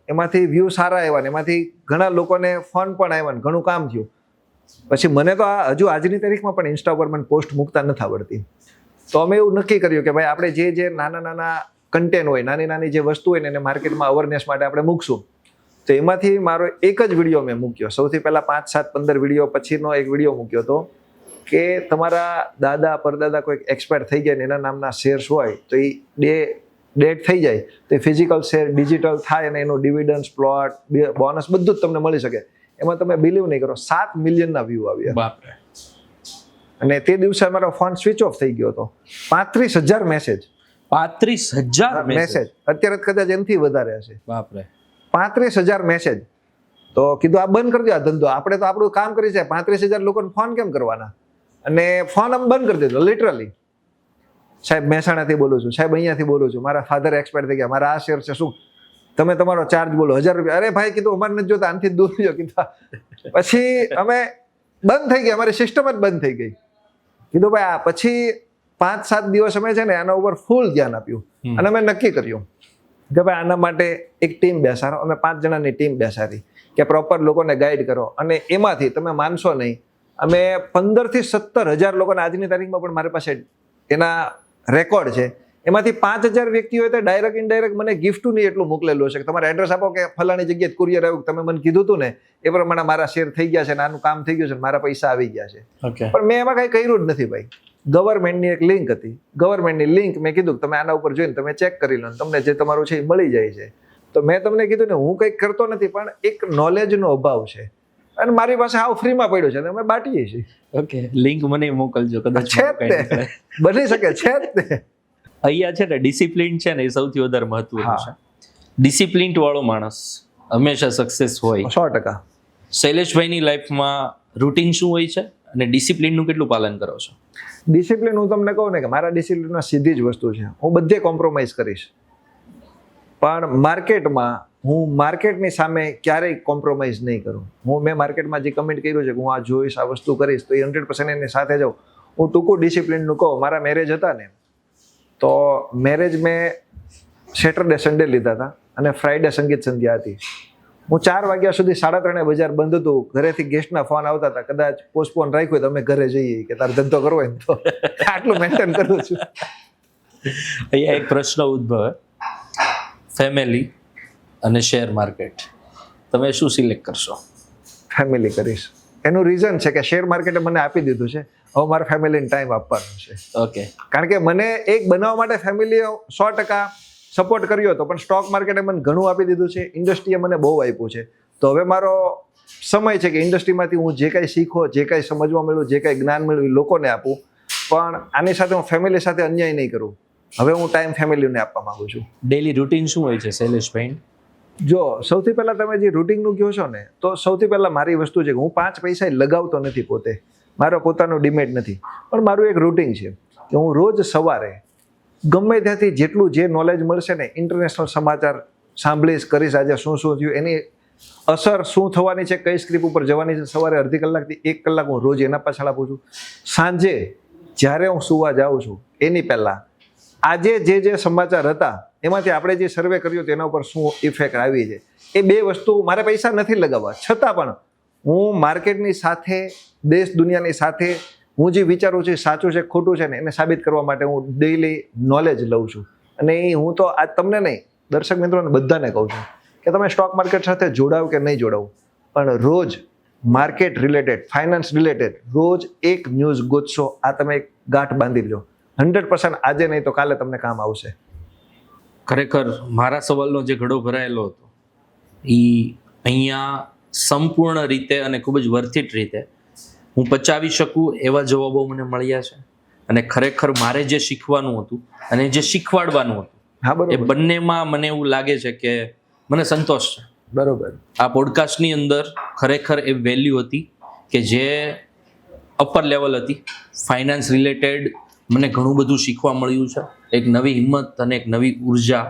એમાંથી વ્યૂ સારા આવ્યા ને એમાંથી ઘણા લોકોને ફોન પણ આવ્યા ને ઘણું કામ થયું. પછી મને તો હજુ આજની તારીખમાં પણ ઇન્સ્ટા ઉપર મને પોસ્ટ મૂકતા નથી આવડતી. તો અમે એવું નક્કી કર્યું કે ભાઈ આપણે જે નાના નાના કન્ટેન્ટ હોય, નાની નાની જે વસ્તુ હોય ને એને માર્કેટમાં અવેરનેસ માટે આપણે મૂકશું. તો એમાંથી મારો એક જ વિડીયો મેં મૂક્યો. સૌથી પહેલાં 5, 7, 15 વિડીયો પછીનો એક વિડીયો મૂક્યો હતો કે તમારા દાદા પરદાદા કોઈક એક્સપાયર થઈ ગયા ને એના નામના શેર્સ હોય તો એ ડેટ થઈ જાય તો ફિઝિકલ શેર ડિજિટલ થાય અને એનું ડિવિડન્સ, પ્લોટ, બોનસ બધું જ તમને મળી શકે. એમાં તમે બિલીવ નહીં કરો 7 મિલિયનના વ્યૂ આવ્યા. બાપરે. અને તે દિવસે અમારો ફોન સ્વિચ ઓફ થઈ ગયો હતો. 35,000 મેસેજ. 35,000 મેસેજ. અત્યારે કદાચ એનાથી વધારે હશે. બાપરે. 35,000 મેસેજ. તો કીધું આ બંધ કરી દો આ ધંધો. આપણે તો આપણું કામ કરી છે. 35,000 લોકોને ફોન કેમ કરવાના? અને ફોન આમ બંધ કરી દીધો લિટરલી. સાહેબ મહેસાણાથી બોલું છું, સાહેબ અહીંયાથી બોલું છું, મારા ફાધર એક્સપાયર થઈ ગયા, મારા આ શેર છે, શું તમે તમારો ચાર્જ બોલો 1000 રૂપિયા. અરે ભાઈ કીધું અમારે નથી જોતા, આનાથી દૂર જો કીધું. પછી અમે બંધ થઈ ગયા, અમારી સિસ્ટમ જ બંધ થઈ ગઈ. કીધું ભાઈ આ પછી 5-7 દિવસ અમે છે ને આના ઉપર ફૂલ ધ્યાન આપ્યું અને અમે નક્કી કર્યું કે ભાઈ આના માટે એક ટીમ બેસાડો. અમે 5 જણાની ટીમ બેસાડી કે પ્રોપર લોકોને ગાઈડ કરો, અને એમાંથી તમે માનશો નહીં, અમે 15 થી 17 હજાર લોકોને આજની તારીખમાં પણ મારી પાસે એના રેકોર્ડ છે. એમાંથી 5000 વ્યક્તિઓએ તો ડાયરેક્ટ ઇનડાયરેક્ટ મને ગિફ્ટ નહીં એટલું મોકલેલું છે કે તમારે એડ્રેસ આપો કે ફલાણી જગ્યાએ કુરિયર આવ્યું, તમે મને કીધું હતું ને એ પ્રમાણે મારા શેર થઈ ગયા છે ને આનું કામ થઈ ગયું છે, મારા પૈસા આવી ગયા છે. પણ મેં એમાં કઈ કર્યું જ નથી ભાઈ. ગવર્મેન્ટની એક લિંક હતી, ગવર્મેન્ટની લિંક મેં કીધું તમે આના ઉપર જોઈને તમે ચેક કરી લો, તમને જે તમારું છે એ મળી જાય છે. તો મેં તમને કીધું ને હું કંઈક કરતો નથી, પણ એક નોલેજનો અભાવ છે અને મારી પાસે હાવ ફ્રીમાં પડ્યું છે, અમે બાટીએ છીએ. ઓકે, લિંક મને મોકલજો, કદાચ છે જ તે, બની શકે છે જ તે. અહીંયા છે ને ડિસિપ્લિન છે ને એ સૌથી વધારે મહત્વનું છે. ડિસિપ્લિન વાળો માણસ હંમેશા સક્સેસ હોય. 100%. શૈલેષભાઈની લાઈફમાં રૂટીન શું હોય છે અને ડિસિપ્લિનનું કેટલું પાલન કરો છો? ડિસિપ્લિન હું તમને કહું ને કે મારા ડિસિપ્લિનમાં સીધી જ વસ્તુ છે, હું બધે કોમ્પ્રોમાઇઝ કરીશ, પણ માર્કેટમાં હું માર્કેટની સામે ક્યારેય કોમ્પ્રોમાઇઝ નહીં કરું. મેં માર્કેટમાં જે કમેન્ટ કર્યું છે કે હું આ જોઈશ, આ વસ્તુ કરીશ, તો એ 100% એની સાથે જાઉં. હું ટૂંકું ડિસિપ્લિનનું કહું, મારા મેરેજ હતા ને તો મેરેજ મેં સેટરડે સન્ડે લીધા હતા અને ફ્રાઈડે સંગીત સંધ્યા હતી. હું 4 વાગ્યા સુધી 3:30 બજાર બંધ હતું, ઘરેથી ગેસ્ટના ફોન આવતા હતા, કદાચ પોસ્ટપોન રાખ્યું તો અમે ઘરે જઈએ કે તારે ધંધો કરવો હોય ને તો આટલું મેન્ટેન કરું છું. અહીંયા એક પ્રશ્ન ઉદ્ભવે, ફેમિલી અને શેર માર્કેટ, તમે શું સિલેક્ટ કરશો? ફેમિલી કરીશ. એનું રીઝન છે કે શેર માર્કેટે મને આપી દીધું છે, હવે મારે ફેમિલીને ટાઈમ આપવાનો છે. ઓકે, કારણ કે મને એક બનાવવા માટે ફેમિલીએ 100% સપોર્ટ કર્યો હતો, પણ સ્ટોક માર્કેટે મને ઘણું આપી દીધું છે, ઇન્ડસ્ટ્રીએ મને બહુ આપ્યું છે. તો હવે મારો સમય છે કે ઇન્ડસ્ટ્રીમાંથી હું જે કાંઈ શીખો, જે કાંઈ સમજવા મળ્યું, જે કાંઈ જ્ઞાન મળ્યું એ લોકોને આપું, પણ આની સાથે હું ફેમિલી સાથે અન્યાય નહીં કરું. હવે હું ટાઈમ ફેમિલીને આપવા માંગુ છું. ડેલી રૂટીન શું હોય છે શૈલેષભાઈ? જો સૌથી પહેલાં તમે જે રૂટીનનું કહો છો ને, તો સૌથી પહેલાં મારી વસ્તુ છે કે હું 5 પૈસા લગાવતો નથી પોતે, મારો પોતાનો ડિમેટ નથી, પણ મારું એક રૂટીન છે કે હું રોજ સવારે ગમે ત્યાંથી જેટલું જે નોલેજ મળશે ને, ઇન્ટરનેશનલ સમાચાર સાંભળીશ, કરીશ, આજે શું શું થયું, એની અસર શું થવાની છે, કઈ સ્ક્રિપ ઉપર જવાની છે, સવારે અડધી કલાકથી 1 કલાક હું રોજ એના પાછળ આપું છું. સાંજે જ્યારે હું સુવા જાઉં છું એની પહેલાં આજે જે સમાચાર હતા એમાંથી આપણે જે સર્વે કર્યું તેના ઉપર શું ઇફેક્ટ આવી છે, એ 2 વસ્તુ મારે પૈસા નથી લગાવવા, છતાં પણ હું માર્કેટની સાથે, દેશ દુનિયાની સાથે હું જે વિચારું છું સાચું છે ખોટું છે ને એને સાબિત કરવા માટે હું ડેઈલી નોલેજ લઉં છું. અને એ હું તો આજ તમને નહીં, દર્શક મિત્રોને બધાને કહું છું કે તમે સ્ટોક માર્કેટ સાથે જોડાવ કે નહીં જોડાવ, પણ રોજ માર્કેટ રિલેટેડ, ફાઇનાન્સ રિલેટેડ રોજ એક ન્યૂઝ ગોતશો. આ તમે એક ગાંઠ બાંધી લો, 100% આજે નહીં તો કાલે તમને કામ આવશે. ખરેખર મારા સવાલનો જે ઘડો ભરાયેલો હતો એ અહીંયા સંપૂર્ણ રીતે અને ખૂબ જ વર્થિટ રીતે હું પચાવી શકું એવા જવાબો મને મળ્યા છે. અને ખરેખર મારે જે શીખવાનું હતું અને જે શીખવાડવાનું હતું, હા બરોબર, એ બંનેમાં મને એવું લાગે છે કે મને સંતોષ છે. બરોબર. આ પોડકાસ્ટની અંદર ખરેખર એ વેલ્યુ હતી કે જે અપર લેવલ હતી. ફાઇનાન્સ રિલેટેડ મને ઘણું બધું શીખવા મળ્યું છે. એક નવી હિંમત અને એક નવી ઉર્જા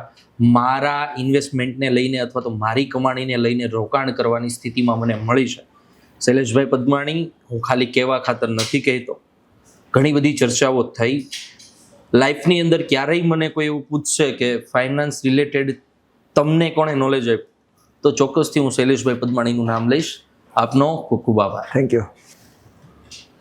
મારા ઇન્વેસ્ટમેન્ટને લઈને અથવા તો મારી કમાણીને લઈને રોકાણ કરવાની સ્થિતિમાં મને મળી છે. શૈલેષભાઈ પદમાણી, હું ખાલી કહેવા ખાતર નથી કહેતો, ઘણી બધી ચર્ચાઓ થઈ. લાઈફની અંદર ક્યારેય મને કોઈ એવું પૂછશે કે ફાઇનાન્સ રિલેટેડ તમને કોણે નોલેજ આપ્યું, તો ચોક્કસથી હું શૈલેષભાઈ પદમાણીનું નામ લઈશ. આપનો ખૂબ ખૂબ આભાર. Thank you.